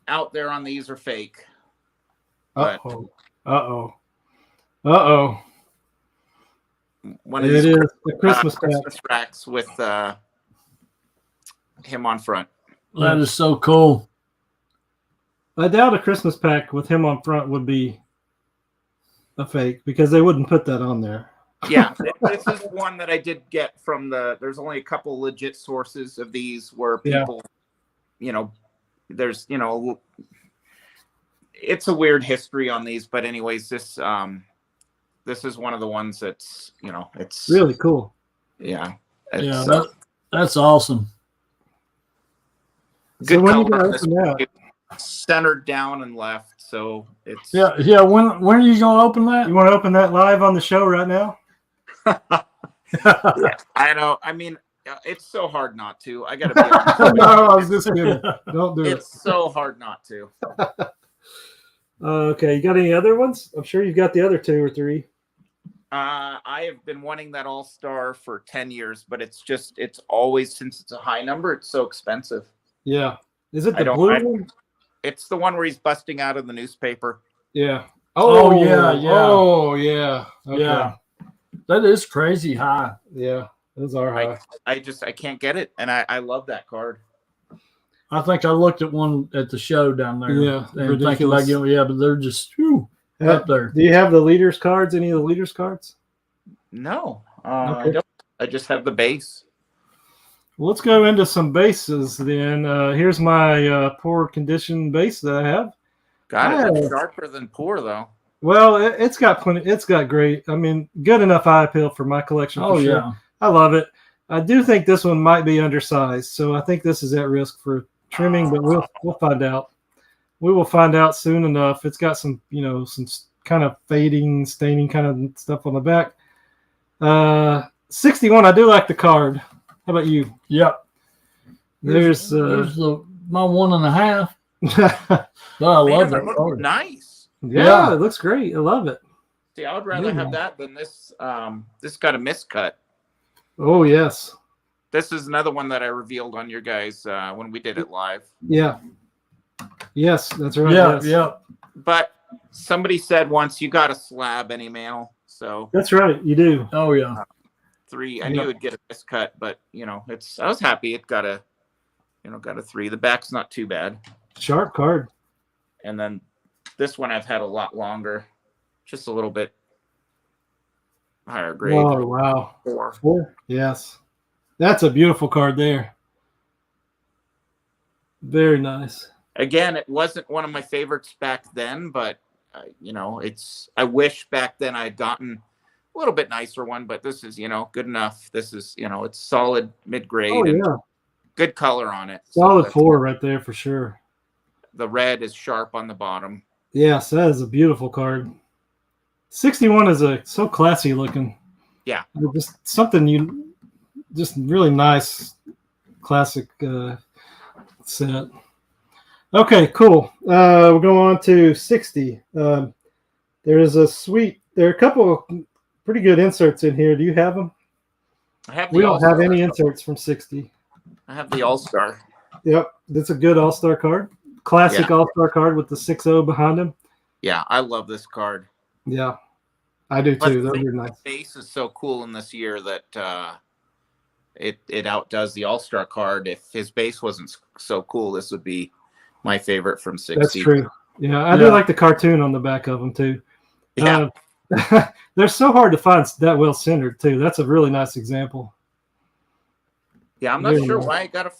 out there on these are fake. Uh-oh. One of these is the Christmas racks with him on front. That is so cool. I doubt a Christmas pack with him on front would be a fake because they wouldn't put that on there. Yeah, this is one that I did get from there's only a couple legit sources of these where people, there's, it's a weird history on these, but anyways, this is one of the ones that's, it's really cool. Yeah. That's awesome. Good so when color you on gonna this open that? centered down and left, so it's Yeah. When are you gonna open that? You want to open that live on the show right now? Yeah, I know. I mean, it's so hard not to. I got to be honest. No, I was just kidding. Don't do It's so hard not to. Okay, you got any other ones? I'm sure you've got the other 2 or 3. I have been wanting that All-Star for 10 years, but it's always, since it's a high number, it's so expensive. Yeah. Is it the blue one? It's the one where he's busting out of the newspaper. Yeah. Oh, yeah. Oh, yeah. Okay. Yeah. That is crazy high. Yeah. Those are high. I can't get it, and I love that card. I think I looked at one at the show down there. Yeah. And thinking about getting, but they're just up there. Do you have the leaders cards? Any of the leaders cards? No. Okay. I don't. I just have the base. Well, let's go into some bases then. Here's my poor condition base that I have. Got it. Sharper than poor, though. Well, it's got plenty. It's got great. I mean, good enough eye appeal for my collection. For sure. Yeah. I love it. I do think this one might be undersized, so I think this is at risk for trimming, but we'll find out. We will find out soon enough. It's got some, some kind of fading, staining kind of stuff on the back. 61. I do like the card. How about you? Yep. There's my 1.5. But I love that card. Nice. Yeah, it looks great. I love it. See, I would rather have that than this. This got a miscut. Oh, yes. This is another one that I revealed on your guys when we did it live. Yeah. Yes, that's right. Yeah, yes. yeah. But somebody said once, you got to slab any mail. So that's right. You do. Oh, yeah. 3. I knew it would get a miscut, but I was happy it got a 3. The back's not too bad. Sharp card. And then this one I've had a lot longer, just a little bit higher grade. Oh, wow. 4. Yes. That's a beautiful card there. Very nice. Again, it wasn't one of my favorites back then, but I wish back then I had gotten a little bit nicer one, but this is, good enough. This is, it's solid mid-grade. Oh, and yeah. Good color on it. Solid 4 right there for sure. The red is sharp on the bottom. Yes, that is a beautiful card. 61 is so classy looking. Yeah. Just something just really nice classic set. Okay, cool. We'll go on to 60. There are a couple of pretty good inserts in here. Do you have them? We don't have any inserts from 60. I have the All-Star. Yep, that's a good All-Star card. Classic All-Star card with the 6-0 behind him. Yeah, I love this card. Yeah, I do too. Those are nice. The base is so cool in this year that it outdoes the All-Star card. If his base wasn't so cool, this would be my favorite from 60. That's true. Yeah, I do like the cartoon on the back of them too. Yeah. They're so hard to find that well centered too. That's a really nice example. Yeah, I'm not sure why I got a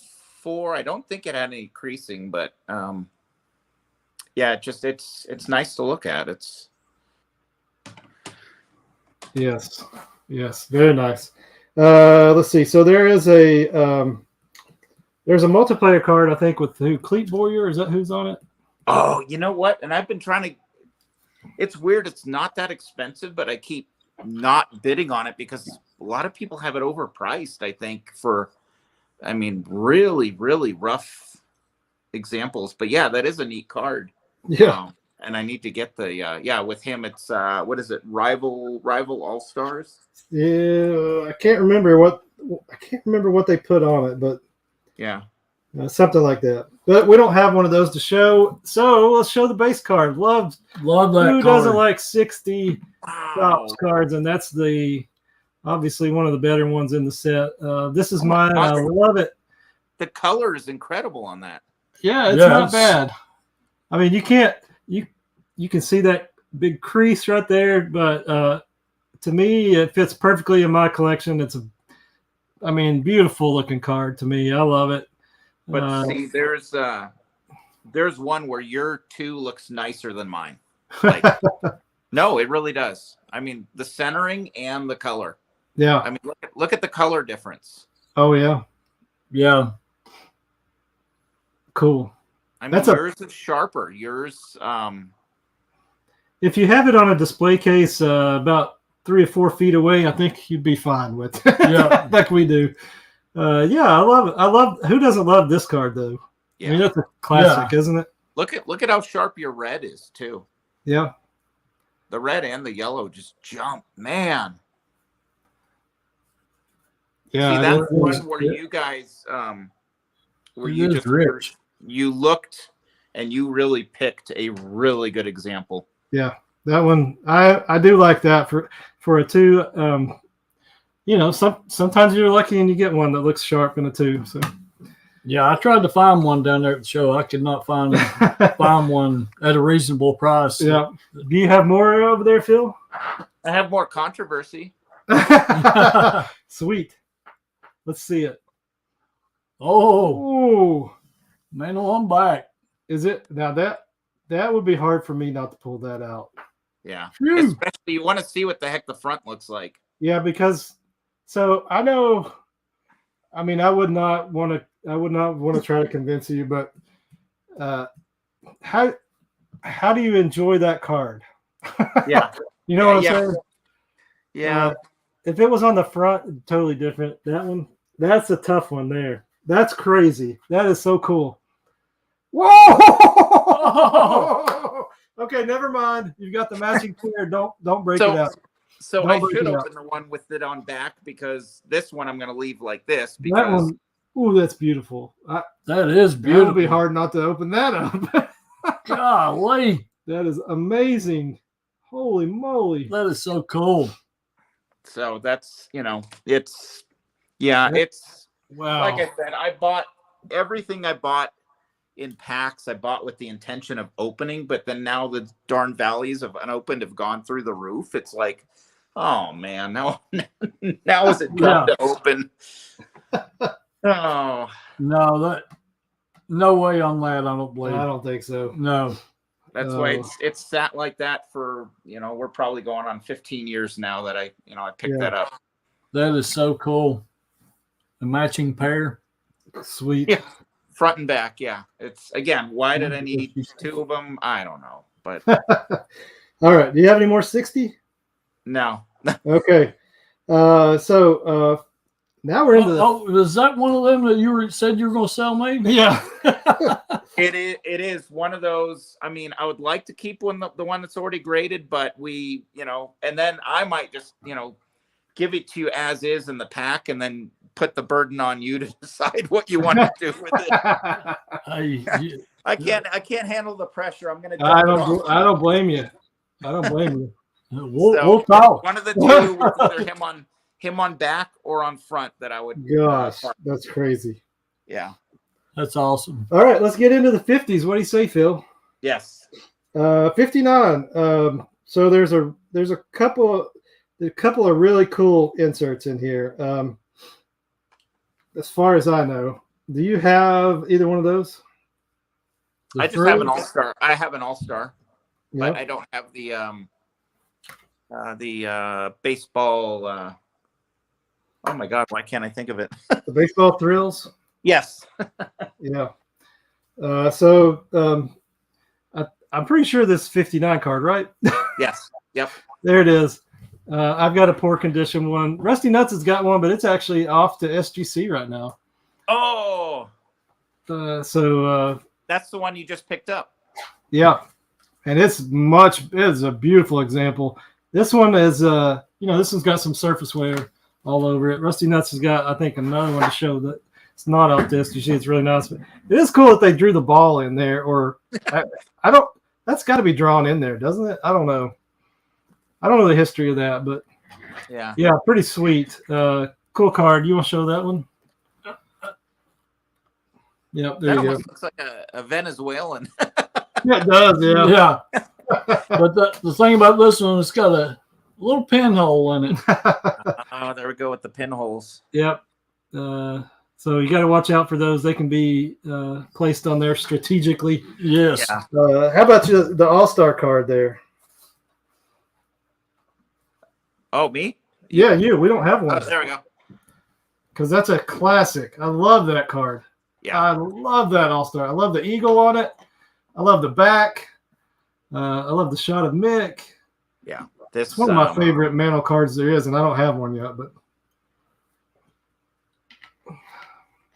4. I don't think it had any creasing, but yeah, it's nice to look at. It's yes, very nice. Let's see. So there is there's a multiplayer card, I think, with Cleat Warrior. Is that who's on it? Oh, you know what? And I've been trying to. It's weird. It's not that expensive, but I keep not bidding on it because a lot of people have it overpriced. I think for, really, really rough examples. But yeah, that is a neat card. Yeah. And I need to get the with him. It's what is it? Rival All Stars. Yeah, I can't remember what they put on it, but yeah, something like that. But we don't have one of those to show, so let's show the base card. Love that. Who doesn't like 60 Topps cards? And that's obviously one of the better ones in the set. This is mine. I love it. The color is incredible on that. Yeah, it's not bad. I mean, you can see that big crease right there, but to me, it fits perfectly in my collection. It's beautiful looking card to me. I love it. But see, there's there's one where your 2 looks nicer than mine. Like, no, it really does. I mean, the centering and the color. Yeah. I mean, look at the color difference. Oh yeah. Yeah. Cool. I mean, yours is sharper. Yours, if you have it on a display case about 3 or 4 feet away, I think you'd be fine with it. Yeah. Like we do. Yeah, I love it. I love. Who doesn't love this card though? yeah. I mean, that's a classic, isn't it? Look at how sharp your red is too. Yeah. The red and the yellow just jump, man. Yeah. See, that's one where you guys, where you just rich. You looked and you really picked a really good example. Yeah, that one I do like that for a 2. You know, sometimes you're lucky and you get one that looks sharp in a 2. So Yeah, I tried to find one down there at the show. I could not find one at a reasonable price. Yeah. Do you have more over there, Phil? I have more controversy. Sweet. Let's see it. Oh, Ooh. man, I'm back. Is it now that would be hard for me not to pull that out. Yeah. Phew. Especially you want to see what the heck the front looks like. Yeah, because so I know. I mean, I would not want to try to convince you, but how do you enjoy that card? Yeah. You know what I'm saying? Yeah. If it was on the front, totally different. That one, that's a tough one there. That's crazy. That is so cool. Whoa! Okay, never mind. You've got the matching pair. Don't break it out. So Don't I break should it open the one with it on back because this one I'm going to leave like this. That Because one, ooh, that's beautiful. That is It beautiful. would be hard not to open that up. Golly, That is amazing. Holy moly. that is so cool. so that's, it's Wow. like I said, I bought everything I bought in packs. I bought with the intention of opening, but then now the darn values of unopened have gone through the roof. It's like, oh man, now is it time to open? Oh No way on that. I don't believe. I don't think so. No. that's why it's sat like that for, we're probably going on 15 years now that I picked that up. That is so cool. The matching pair. Sweet. Yeah. Front and back, yeah. It's again, why did I need 2 of them? I don't know, but All right. Do you have any more 60? no. Okay. So now we're into the is that one of them that said you were going to sell me? yeah. It is one of those. I mean, I would like to keep the one that's already graded, but we, and then I might just, give it to you as is in the pack, and then put the burden on you to decide what you want to do with it. I can't handle the pressure. I'm gonna. I don't blame you. I don't blame you. We'll talk. One of the two, was either him on back or on front that I would. Gosh, that's crazy. Yeah. That's awesome. All right, let's get into the 50s. What do you say, Phil? Yes. 59. So there's a couple of really cool inserts in here. As far as I know, do you have either one of those? I just have an all-star. I have an all-star, Yep. but I don't have the baseball. Oh my God! Why can't I think of it? The baseball thrills. Yes. Yeah. I'm pretty sure this is 59 card, right? Yes. Yep. There it is. I've got a poor condition one. Rusty Nuts has got one, but it's actually off to SGC right now. Oh. That's the one you just picked up. Yeah. And it's a beautiful example. This one is, this one's got some surface wear all over it. Rusty Nuts has got, I think, another one to show that it's not off to SGC. It's really nice. But it is cool that they drew the ball in there, or that's got to be drawn in there, doesn't it? I don't know. I don't know the history of that, but yeah, pretty sweet. Cool card. You want to show that one? Yep, there that you almost go. looks like a Venezuelan. Yeah, it does. Yeah. Yeah. But the thing about this one, it's got a little pinhole in it. Oh, there we go with the pinholes. Yep. So you got to watch out for those. They can be placed on there strategically. Yes. Yeah. How about the All-Star card there? Oh, me? Yeah, you. We don't have one. Oh, there we go. Because that's a classic. I love that card. Yeah. I love that All-Star. I love the eagle on it. I love the back. I love the shot of Mick. Yeah. It's one of my favorite Mantle cards there is, and I don't have one yet. But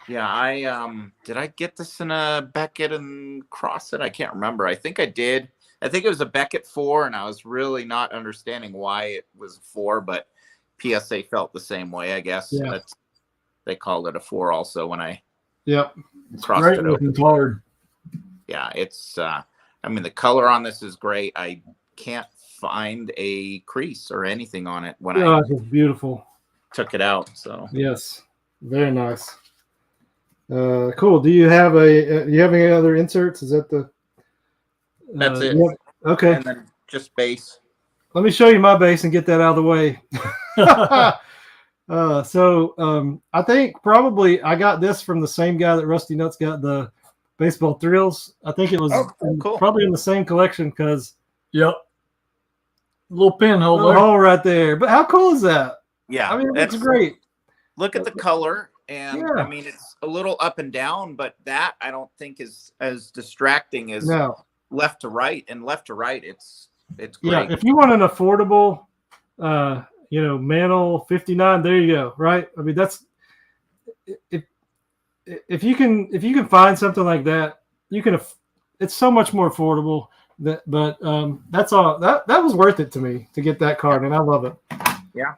yeah, I did I get this in a Beckett and cross it? I can't remember. I think I did. I think it was a Beckett 4, and I was really not understanding why it was a 4, but PSA felt the same way, I guess. Yeah. They called it a 4 also when I Great crossed it over. looking card. Yeah, it's I mean, the color on this is great. I can't find a crease or anything on it when I it's beautiful. took it out. So Yes, very nice. Cool. Do you have any other inserts? Is that the? that's it. Okay. And then just base. Let me show you my base and get that out of the way. I think probably I got this from the same guy that Rusty Nuts got the baseball thrills. I think it was cool. probably in the same collection because Yep. Little pinhole the there. hole right there. But how cool is that? Yeah, I mean, it's great. Look at the color, and Yeah. I mean, it's a little up and down, but that I don't think is as distracting as No. left to right. And left to right, it's great. Yeah, if you want an affordable, Mantle 59, there you go. Right? I mean, that's if you can find something like that, you can. It's so much more affordable. That's all. That was worth it to me to get that card, and I love it. Yeah.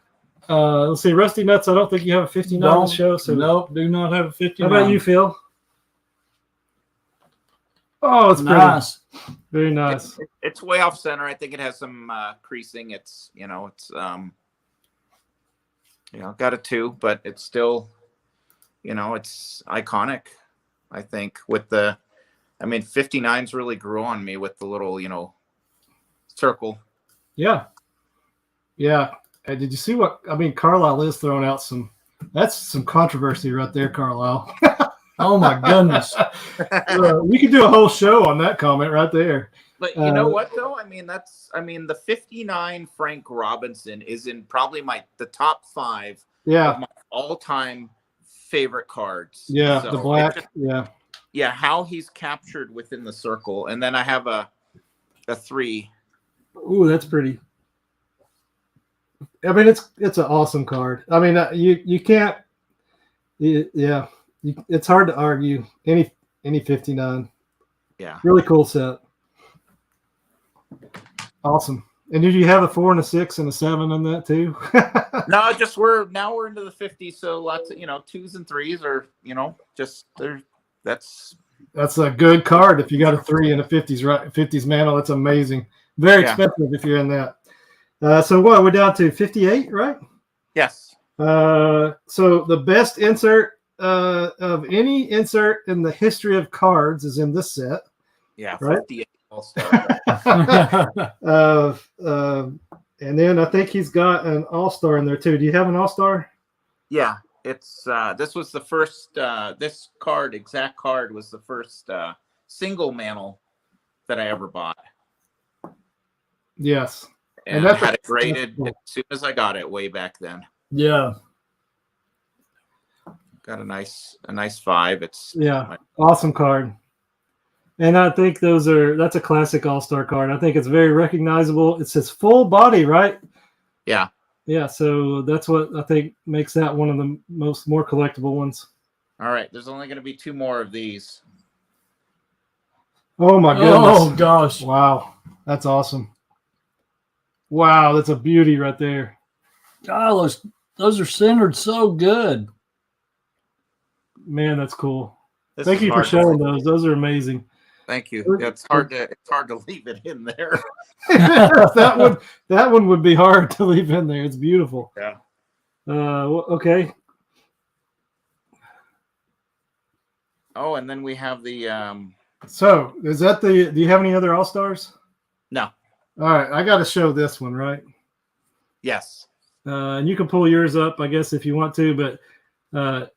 Let's see, Rusty Nuts. I don't think you have a 59 on the show. So nope, do not have a 59. how about you, Phil? Oh, it's Nice. pretty. Very nice. It's way off center. I think it has some creasing. It's got a 2, but it's still, it's iconic. I think with 59s really grew on me with the little, circle. Yeah. Yeah. Hey, did you see Carlisle is throwing out that's some controversy right there, Carlisle. Oh my goodness. We could do a whole show on that comment right there. But you know what though? The 59 Frank Robinson is in probably the top 5 of my all-time favorite cards. Yeah, so the black. Yeah, how he's captured within the circle. And then I have a 3. Ooh, that's pretty. I mean, it's an awesome card. I mean, you can't. Yeah, it's hard to argue any 59. Yeah, really cool set. Awesome. And did you have a 4 and a 6 and a 7 on that too? No, we're into the 50s, so lots of 2s and 3s are that's a good card if you got a 3 and a 50s, right? 50s Mantle. That's amazing. Very expensive if you're in that. So what, we're down to 58, right? Yes. So the best insert of any insert in the history of cards is in this set. Yeah, right? 58 All-Star. And then I think he's got an All-Star in there too. Do you have an All-Star? Yeah, it's this was the first this exact card was the first single Mantle that I ever bought. Yes. And I had it graded as soon as I got it way back then. Yeah. Got a nice 5. It's awesome card. And I think that's a classic All-Star card. I think it's very recognizable. It says full body, right? Yeah. Yeah, so that's what I think makes that one of the more collectible ones. All right, there's only going to be 2 more of these. Oh my goodness. Oh gosh. Wow. That's awesome. Wow, that's a beauty right there. God, those are centered so good. Man, that's cool. This Thank is you for hard showing those. Those are amazing. Thank you. It's hard to leave it in there. that one would be hard to leave in there. It's beautiful. Yeah. Okay. Oh, and then we have the So is that do you have any other All-Stars? No. All right, I got to show this one, right? Yes. And you can pull yours up, I guess, if you want to, but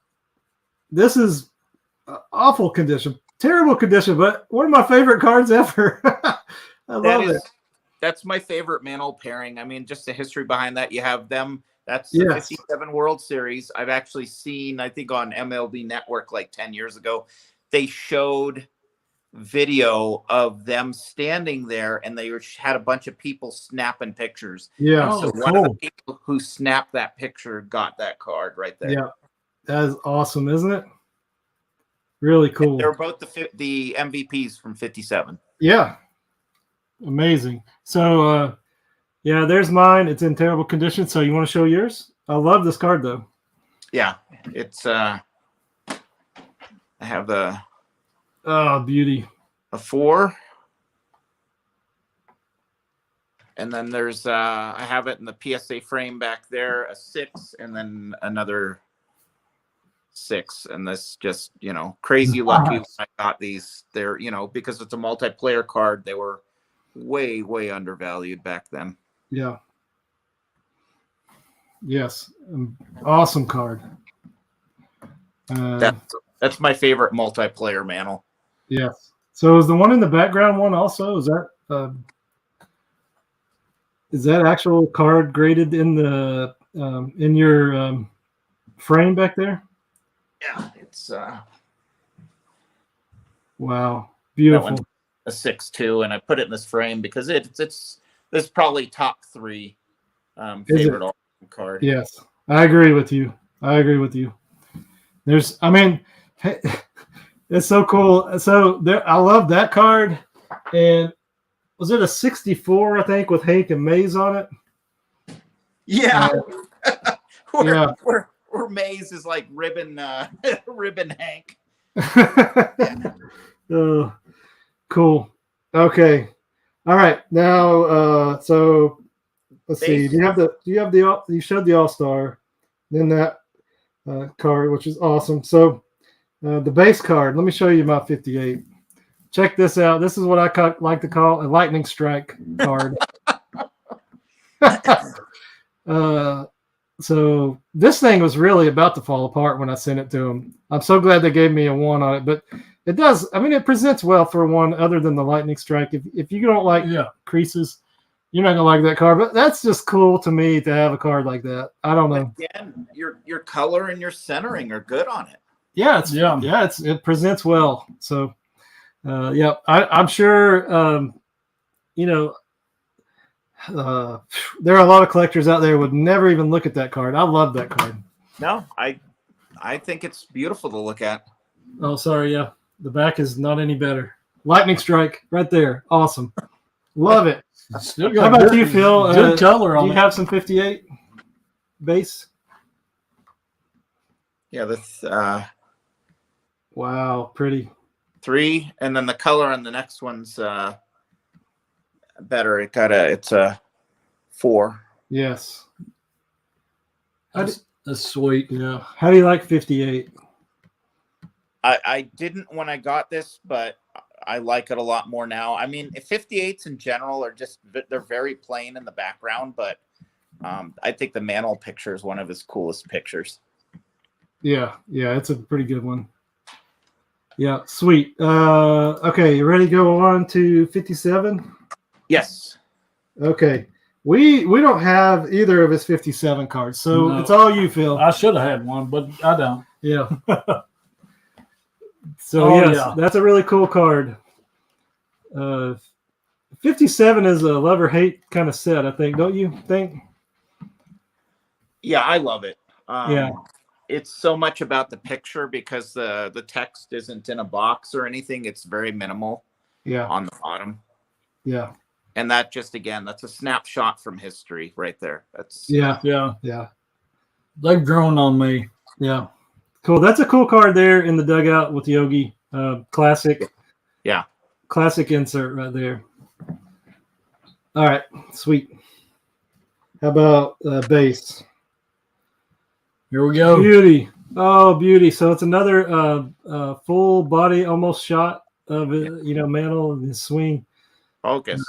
this is awful condition, terrible condition, but one of my favorite cards ever. I love it. That's my favorite Mantle pairing. I mean, just the history behind that. You have them. That's the Yes. 57 World Series. I've actually seen, I think on MLB Network like 10 years ago, they showed video of them standing there and they had a bunch of people snapping pictures. Yeah. So one of the people who snapped that picture got that card right there. Yeah. That is awesome, isn't it? Really cool. They're both the MVPs from 57. Yeah. Amazing. So, yeah, there's mine. It's in terrible condition. So you want to show yours? I love this card, though. Yeah. It's, I have beauty. a 4. And then there's, I have it in the PSA frame back there, a 6, and then another 6. And this just, crazy lucky when I got these. They're, because it's a multiplayer card, they were way, way undervalued back then. Yeah. Yes. Awesome card. That's my favorite multiplayer Mantle. Yes. So is the one in the background one also? Is that actual card graded in the in your frame back there? Yeah, it's wow, beautiful. A 6-2, and I put it in this frame because it's probably top 3 favorite all-time card. Yes, I agree with you. There's, I mean, it's so cool. So there, I love that card. And was it a 64? I think with Hank and Mays on it. Yeah, Yeah. Where Mays is like ribbon Hank. Cool. Okay. All right. Now, so let's see. You showed the All-Star, then that card, which is awesome. So the base card. Let me show you my 58. Check this out. This is what I like to call a lightning strike card. So this thing was really about to fall apart when I sent it to them. I'm so glad they gave me a 1 on it, but it does. I mean, it presents well for one other than the lightning strike. If you don't like creases, you're not gonna like that card. But that's just cool to me to have a card like that. I don't know. Again, your color and your centering are good on it. Yeah, it presents well. So, I'm sure. There are a lot of collectors out there who would never even look at that card. I love that card. No, I think it's beautiful to look at. Oh, sorry. Yeah. The back is not any better. Lightning strike right there. Awesome. Love it. Still How got about you, Phil? Good color on do you it. have some 58 base? Yeah, this Wow, pretty. 3, and then the color on the next one's better. It's a 4. Yes. That's sweet. Yeah. How do you like 58? I didn't when I got this, but I like it a lot more now. I mean, 58s in general they're very plain in the background, but I think the Mantle picture is one of his coolest pictures. Yeah, it's a pretty good one. Yeah, sweet. Okay, you ready to go on to 57? Yes. Okay. We don't have either of his 57 cards, so No. it's all you, Phil. I should have had one, but I don't. Yeah. So yes, yeah. that's a really cool card. 57 is a love or hate kind of set, I think. Don't you think? Yeah, I love it. Yeah. It's so much about the picture because the text isn't in a box or anything. It's very minimal. Yeah. On the bottom. Yeah. And that just, again, that's a snapshot from history right there. That's Yeah. They've grown on me. Yeah. Cool. That's a cool card there in the dugout with Yogi. Classic. Yeah. Classic insert right there. All right. Sweet. How about base? Here we go. Beauty. Oh, beauty. So it's another full body almost shot of Mantle and his swing. Focus.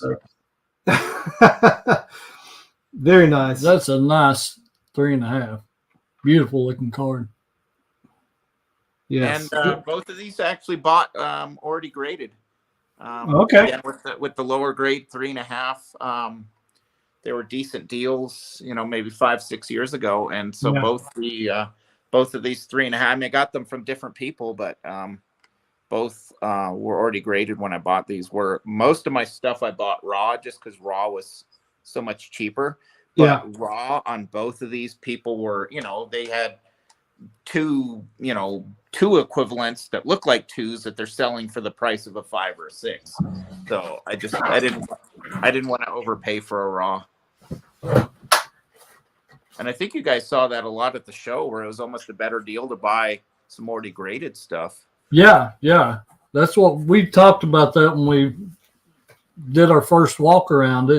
Very nice. That's a nice 3.5. Beautiful looking card. Yes. And both of these I actually bought already graded. Okay. Again, with the lower grade 3.5. They were decent deals, maybe 5-6 years ago, and so both of these 3.5. I mean, I got them from different people, but both were already graded when I bought these. Where most of my stuff I bought raw, just because raw was so much cheaper. But raw on both of these, people were, they had two equivalents that look like twos that they're selling for the price of a 5 or a 6. So I didn't want to overpay for a raw. And I think you guys saw that a lot at the show, where it was almost a better deal to buy some already graded stuff. Yeah. That's what we talked about that when we did our first walk around.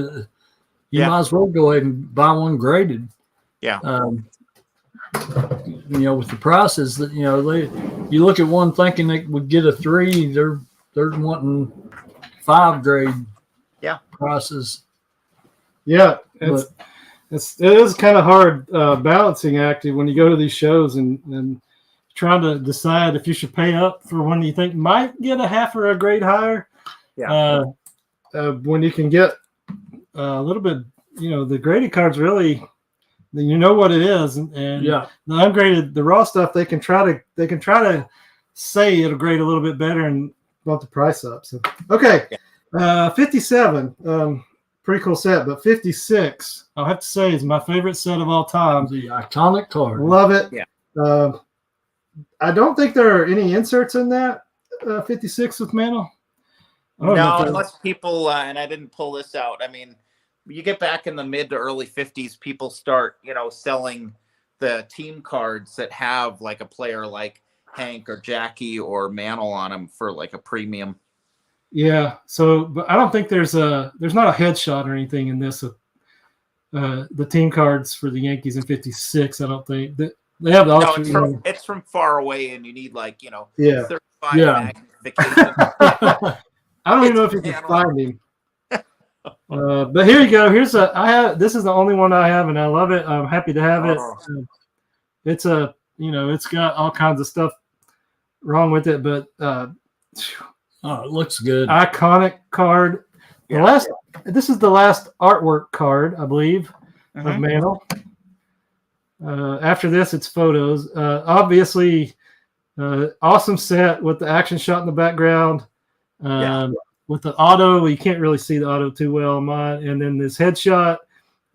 You might as well go ahead and buy one graded. Yeah. With the prices that you look at one thinking they would get a 3, they're wanting 5 grade. Yeah. Prices. Yeah, it is kind of hard balancing act when you go to these shows and trying to decide if you should pay up for one you think might get a half or a grade higher. Yeah. When you can get a little bit, the graded cards really, you know what it is, and the ungraded, the raw stuff, they can try to say it'll grade a little bit better and bump the price up. So 57. Pretty cool set, but 56, I'll have to say, is my favorite set of all time. The iconic card. Love it. Yeah. I don't think there are any inserts in that 56 with Mantle. No, unless people, and I didn't pull this out. I mean, you get back in the mid to early 50s, people start, selling the team cards that have like a player like Hank or Jackie or Mantle on them for like a premium. Yeah, but I don't think there's not a headshot or anything in this. The team cards for the Yankees in 56, I don't think they have the option. No, it's from far away, and you need 35 magnification. I don't even know if you can find him. But here you go. This is the only one I have, and I love it. I'm happy to have it. It's it's got all kinds of stuff wrong with it, but it looks good. Iconic card. Yeah. This is the last artwork card, I believe, of Mantle. After this, it's photos. Obviously, awesome set with the action shot in the background. With the auto, you can't really see the auto too well on mine. And then this headshot,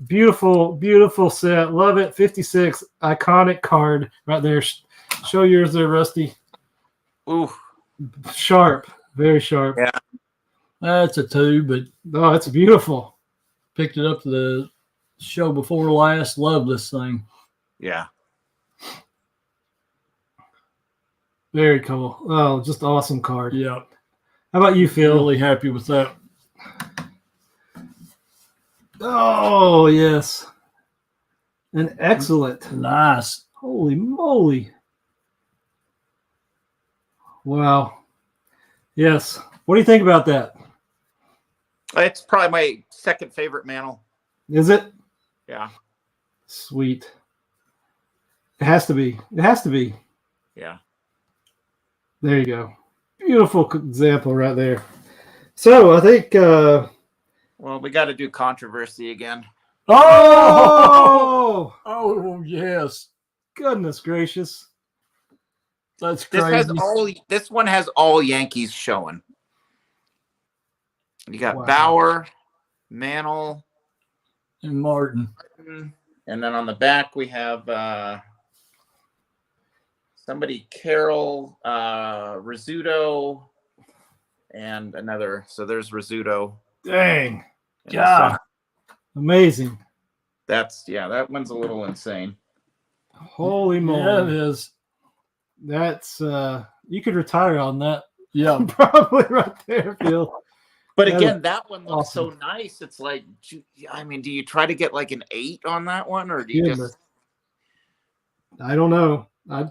beautiful, beautiful set. Love it. 56, iconic card right there. Show yours there, Rusty. Ooh, sharp, very sharp. Yeah, that's a 2, but it's beautiful. Picked it up to the show before last. Love this thing. Yeah. Very cool. Oh, just awesome card. Yeah. How about you, Phil? Really happy with that. Oh, yes. An excellent. Nice. Holy moly. Wow. Yes. What do you think about that? It's probably my second favorite Mantle. Is it? Yeah. Sweet. It has to be. It has to be. Yeah. There you go. Beautiful example right there. So I think well, we got to do controversy again. Oh! Oh, yes. Goodness gracious. That's crazy. This one has all Yankees showing. You got Bauer, Mantle, and Martin. And then on the back we have somebody, Carroll, Rizzuto, and another. So there's Rizzuto. Dang. Yeah. Amazing. That one's a little insane. Holy moly. Yeah, it is. That's you could retire on that. Yeah. Probably right there, Phil. But again, that one looks so nice. It's like, I mean, do you try to get like an 8 on that one, or do you just? I don't know. I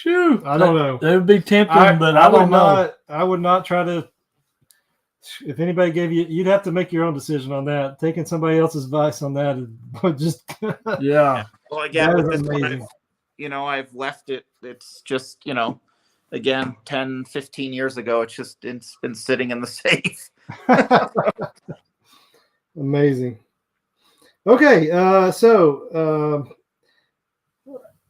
don't know. It would be tempting, but I don't know. I would not try to. If anybody gave you'd have to make your own decision on that. Taking somebody else's advice on that would just. Yeah. Well, again, I've left it. It's just, again, 10, 15 years ago, it's been sitting in the safe. Amazing. Okay, so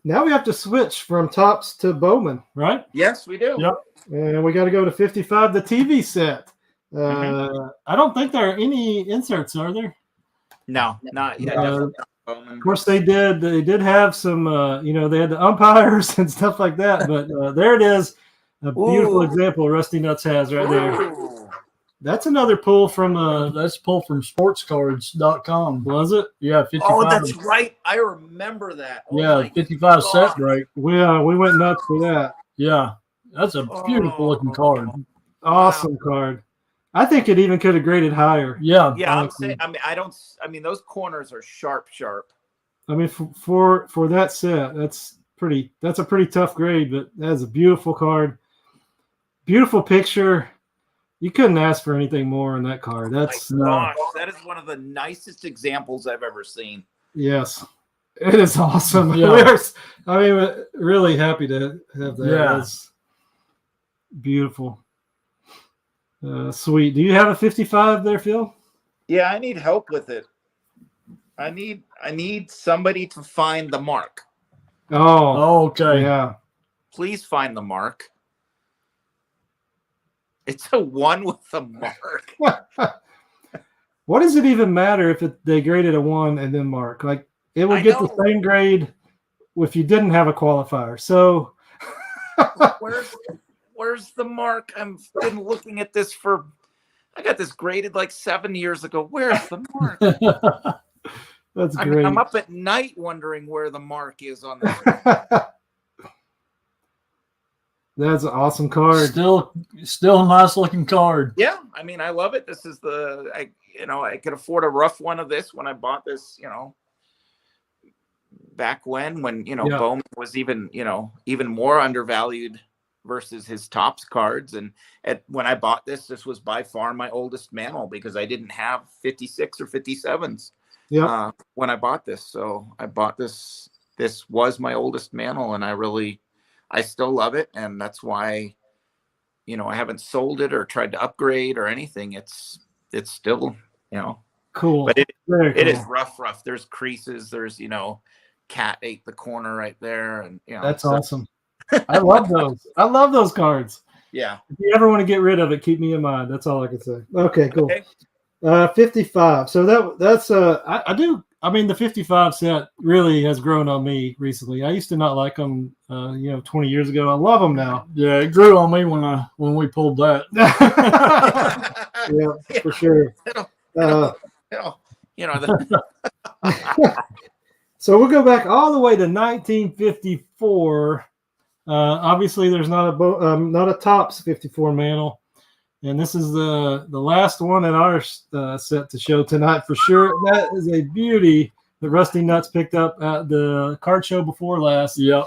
now we have to switch from Topps to Bowman, right? Yes, we do. Yep. And we got to go to 55, the TV set. I don't think there are any inserts, are there? No, not yet. Definitely not Bowman. Of course, they did have some, they had the umpires and stuff like that. But there it is, a beautiful example Rusty Nuts has right there. That's another pull from sportscards.com. Was it? Yeah, 55. Oh, that's right. I remember that. Oh, yeah, 55 set break. We went nuts for that. Yeah, that's a beautiful looking card. Awesome card. I think it even could have graded higher. Yeah. Yeah, I'm saying. Those corners are sharp. I mean, for that set, that's a pretty tough grade, but that's a beautiful card. Beautiful picture. You couldn't ask for anything more in that card. That's gosh, that is one of the nicest examples I've ever seen. Yes, it is awesome. Yeah. We're really happy to have that. Yeah. That's beautiful. Sweet. Do you have a 55 there, Phil? Yeah, I need help with it. I need somebody to find the mark. Oh, okay. Yeah. Please find the mark. It's a 1 with a mark. What does it even matter if they graded a 1 and then mark? Like, it would get the same grade if you didn't have a qualifier. So where's the mark? I've been looking at this I got this graded like 7 years ago. Where's the mark? That's great. I'm up at night wondering where the mark is on this. That's an awesome card. Still a nice looking card. Yeah, I mean, I love it. This is I could afford a rough one of this when I bought this, back when Bowman was even more undervalued versus his Topps cards. And when I bought this was by far my oldest mantle because I didn't have 56 or 57s when I bought this. So I bought this. This was my oldest mantle, and I still love it, and that's why, I haven't sold it or tried to upgrade or anything. It's still, cool. But it cool. is rough. There's creases. There's, cat ate the corner right there, and that's awesome. I love those. I love those cards. Yeah. If you ever want to get rid of it, keep me in mind. That's all I can say. Okay, cool. Okay. 55. So that's I do. I mean, the 55 set really has grown on me recently. I used to not like them, 20 years ago. I love them now. Yeah, it grew on me when we pulled that. Yeah, for sure. So we'll go back all the way to 1954. Obviously, there's not a Topps 54 mantle, and this is the last one in our set to show tonight for sure. That is a beauty that Rusty Nuts picked up at the card show before last. Yep.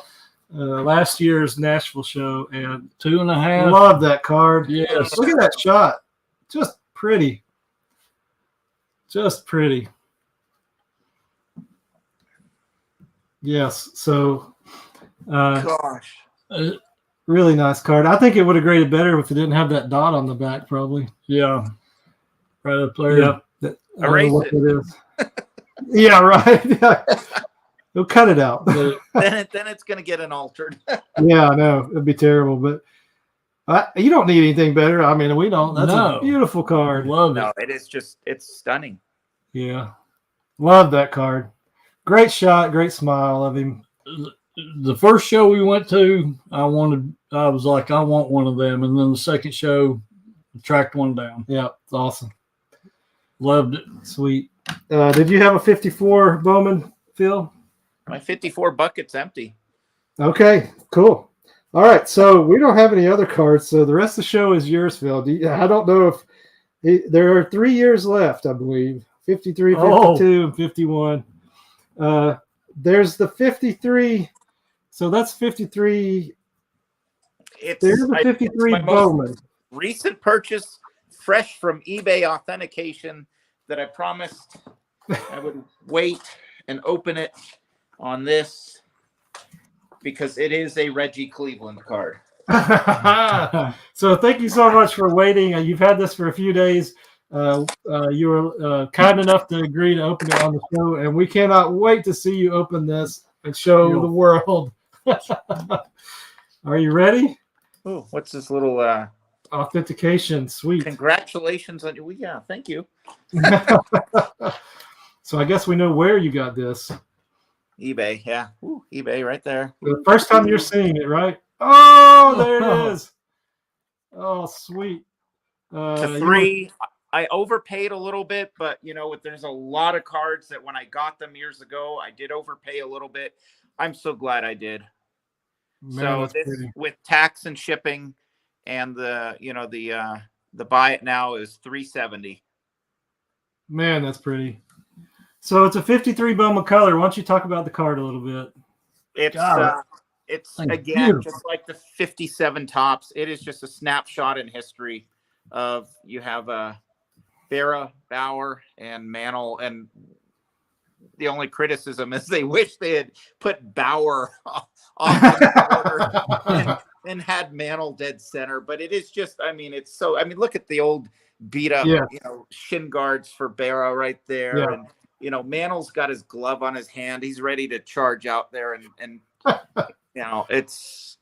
Last year's Nashville show, and 2.5. Love that card. Yes. Look at that shot. Just pretty. Yes. So, Gosh. Really nice card. I think it would have graded better if it didn't have that dot on the back, probably. Yeah. Right up there. Yep. Erase it. Is. Yeah, right. Yeah. They'll cut it out. then it's going to get an altered. Yeah, I know. It'd be terrible, but you don't need anything better. I mean, we don't. That's a beautiful card. Love it. No, it's stunning. Yeah. Love that card. Great shot, great smile of him. The first show we went to, I was like, I want one of them. And then the second show, tracked one down. Yeah, it's awesome. Loved it. Sweet. Did you have a 54 Bowman, Phil? My 54 bucket's empty. Okay, cool. All right, so we don't have any other cards, so the rest of the show is yours, Phil. I don't know if there are 3 years left, I believe. 53, 52, and 51. There's the 53. So that's 53. There's a 53 Bowman. Recent purchase, fresh from eBay authentication, that I promised I would wait and open it on this. because it is a Reggie Cleveland card. So thank you so much for waiting. You've had this for a few days. You were kind enough to agree to open it on the show, and we cannot wait to see you open this and show the world. Are you ready? Oh, what's this little authentication? Sweet. Congratulations on you. Well, yeah, thank you. So I guess we know where you got this. eBay, yeah. Ooh, eBay right there. The first time you're seeing it, right? Oh, there it is. Oh, sweet. To 3, I overpaid a little bit, but you know, there's a lot of cards that when I got them years ago, I did overpay a little bit. I'm so glad I did. Man, so this with tax and shipping and the buy it now is $370. Man, that's pretty. So it's a 53 Bowman color. Why don't you talk about the card a little bit? It's again just like the 57 tops. It is just a snapshot in history of you have Berra, Bauer, and Mantle, and the only criticism is they wish they had put Bauer off the border and had Mantle dead center. But it is just, I mean, it's so. I mean, look at the old beat up, shin guards for Berra right there, and Mantle's got his glove on his hand. He's ready to charge out there, and it's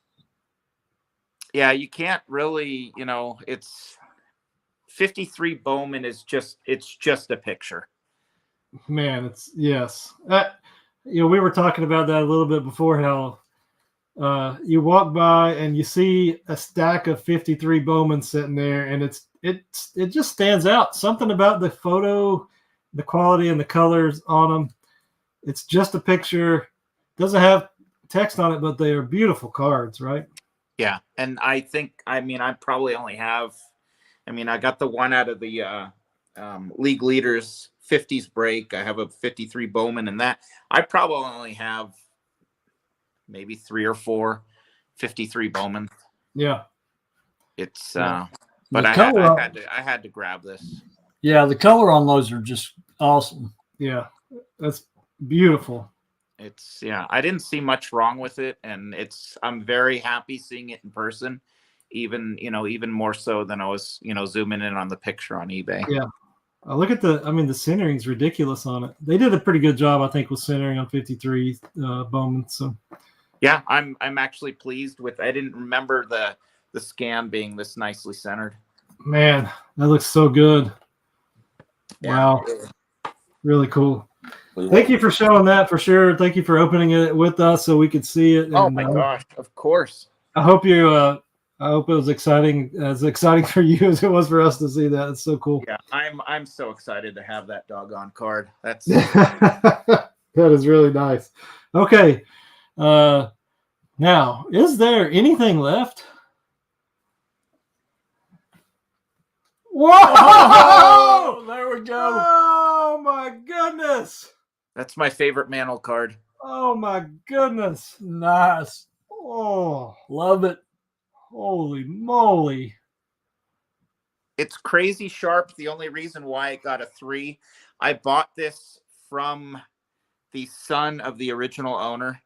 you can't really, it's 53 Bowman is just a picture. Man, it's yes. We were talking about that a little bit before, how you walk by and you see a stack of 53 Bowman sitting there, and it just stands out. Something about the photo, the quality and the colors on them. It's just a picture. Doesn't have text on it, but they are beautiful cards, right? Yeah, and I probably only have. I got the one out of the league leaders 50s break. I have a 53 Bowman, and that I probably only have maybe 3 or 4 53 Bowman. Yeah, it's but I had to grab this. Yeah, the color on those are just awesome. Yeah, that's beautiful. It's I didn't see much wrong with it, and I'm very happy seeing it in person, even more so than I was zooming in on the picture on eBay. Yeah, look at the centering's ridiculous on it. They did a pretty good job, I think, with centering on 53 Bowman. So yeah, I'm actually pleased with. I didn't remember the scan being this nicely centered. Man, that looks so good. Yeah. Wow, really cool. Thank you for showing that for sure. Thank you for opening it with us so we could see it. Oh my gosh, of course. I hope I hope it was as exciting for you as it was for us to see that. It's so cool. Yeah, I'm so excited to have that doggone card. That's that is really nice. Okay. Now, is there anything left? Whoa! Oh, there we go. Oh my goodness. That's my favorite Mantle card. Oh my goodness. Nice. Oh, love it. Holy moly. It's crazy sharp. The only reason why it got a 3, I bought this from the son of the original owner,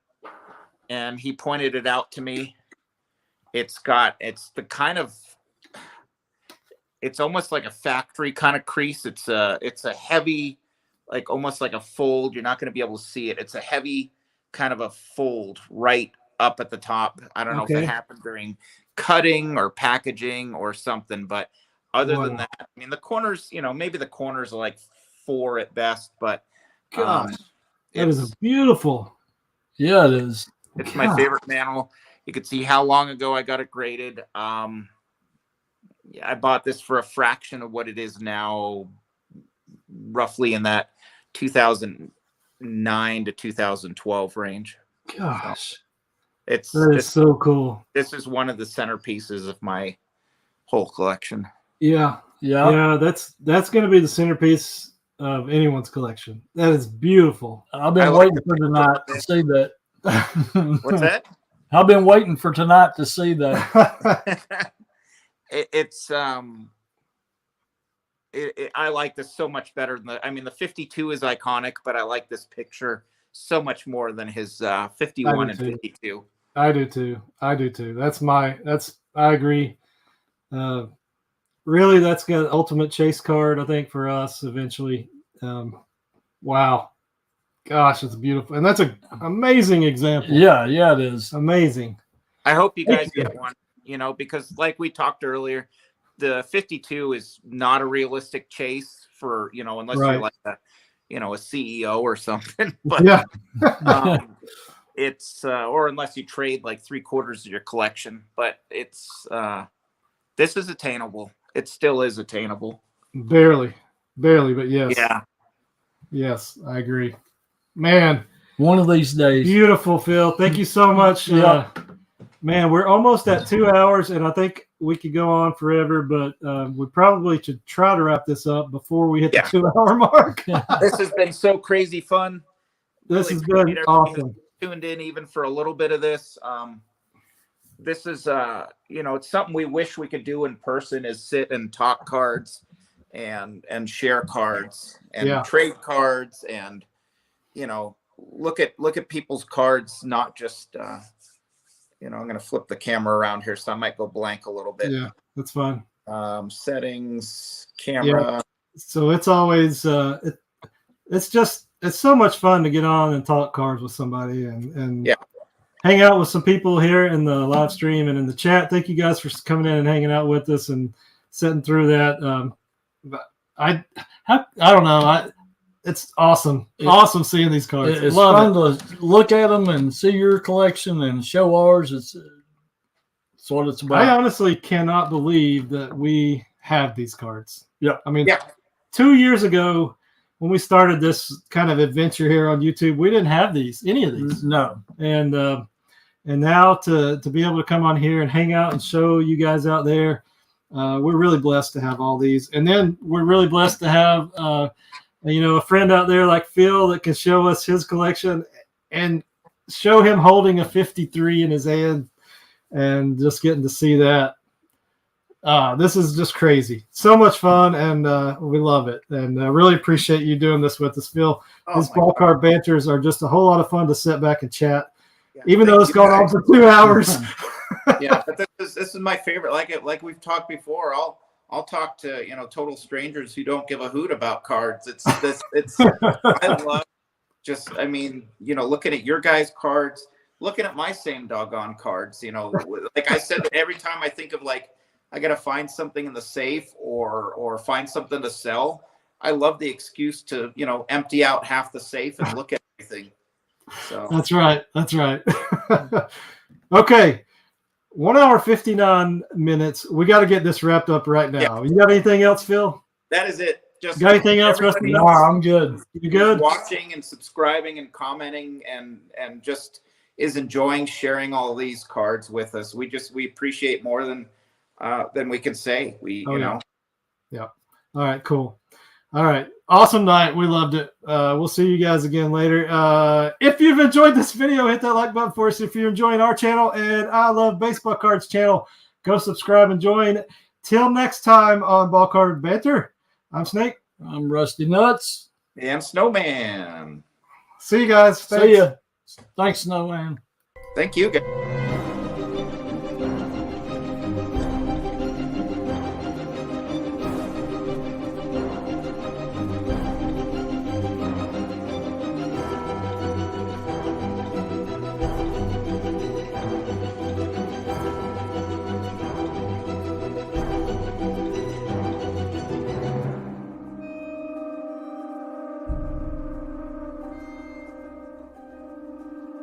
and he pointed it out to me. It's almost like a factory kind of crease. It's a heavy, like almost like a fold. You're not going to be able to see it. It's a heavy kind of a fold right up at the top. I don't know if it happened during cutting or packaging or something, but other than that, the corners, maybe the corners are like 4 at best, but gosh, that is beautiful. Yeah, it is. It's my favorite Mantle. You can see how long ago I got it graded. I bought this for a fraction of what it is now, roughly in that 2009 to 2012 range. Gosh, that is so cool. This is one of the centerpieces of my whole collection. Yeah. That's going to be the centerpiece of anyone's collection. That is beautiful. I've been waiting for tonight to see that. What's that? I've been waiting for tonight to see that. I like this so much better than the 52 is iconic, but I like this picture so much more than his 51 and 52. I do too. I agree. Really, that's got an ultimate chase card, I think, for us eventually. Wow. Gosh, it's beautiful. And that's an amazing example. Yeah, it is. Amazing. I hope you guys get one, because like we talked earlier, the 52 is not a realistic chase for, unless you're like a CEO or something. But yeah. It's or unless you trade like 3/4 of your collection, but it's this is attainable. It still is attainable. Barely, but yes. Yeah. Yes, I agree. Man, one of these days. Beautiful, Phil. Thank you so much. Yeah. Man, we're almost at 2 hours, and I think we could go on forever, but we probably should try to wrap this up before we hit the 2-hour mark. This has been so crazy fun. This has been awesome. Tuned in even for a little bit of this. This is it's something we wish we could do in person, is sit and talk cards and share cards and trade cards and look at people's cards, not just I'm going to flip the camera around here, so I might go blank a little bit. Yeah, that's fine. Settings, camera. Yeah. So it's always it's so much fun to get on and talk cards with somebody and hang out with some people here in the live stream and in the chat. Thank you guys for coming in and hanging out with us and sitting through that. But I don't know. It's awesome. Awesome seeing these cards. It's fun to look at them and see your collection and show ours. It's what it's about. I honestly cannot believe that we have these cards. Yeah. I mean, 2 years ago when we started this kind of adventure here on YouTube, we didn't have any of these. No. And now to be able to come on here and hang out and show you guys out there, we're really blessed to have all these. And then we're really blessed to have a friend out there like Phil that can show us his collection and show him holding a 53 in his hand and just getting to see that. This is just crazy. So much fun, and we love it. And I really appreciate you doing this with us, Phil. These ball card banters are just a whole lot of fun to sit back and chat, even though it's gone on for 2 hours. But this is my favorite. Like we've talked before, I'll talk to total strangers who don't give a hoot about cards. It's I love looking at your guys' cards, looking at my same doggone cards. Like I said, every time I think of I got to find something in the safe or find something to sell, I love the excuse to empty out half the safe and look at everything. So That's right. Okay. 1 hour, 59 minutes. We got to get this wrapped up right now. Yeah. You got anything else, Phil? That is it. Just got anything else? No, I'm good. You good? Watching and subscribing and commenting and just is enjoying sharing all these cards with us. We appreciate more than we can say. Yeah. All right. Cool. All right. Awesome night. We loved it. We'll see you guys again later. If you've enjoyed this video, hit that like button for us. If you're enjoying our channel and I Love Baseball Cards channel, go subscribe and join. Till next time on Ball Card Banter, I'm Snake. I'm Rusty Nuts. And Snowman. See you guys. Thanks. See ya. Thanks, Snowman. Thank you, guys.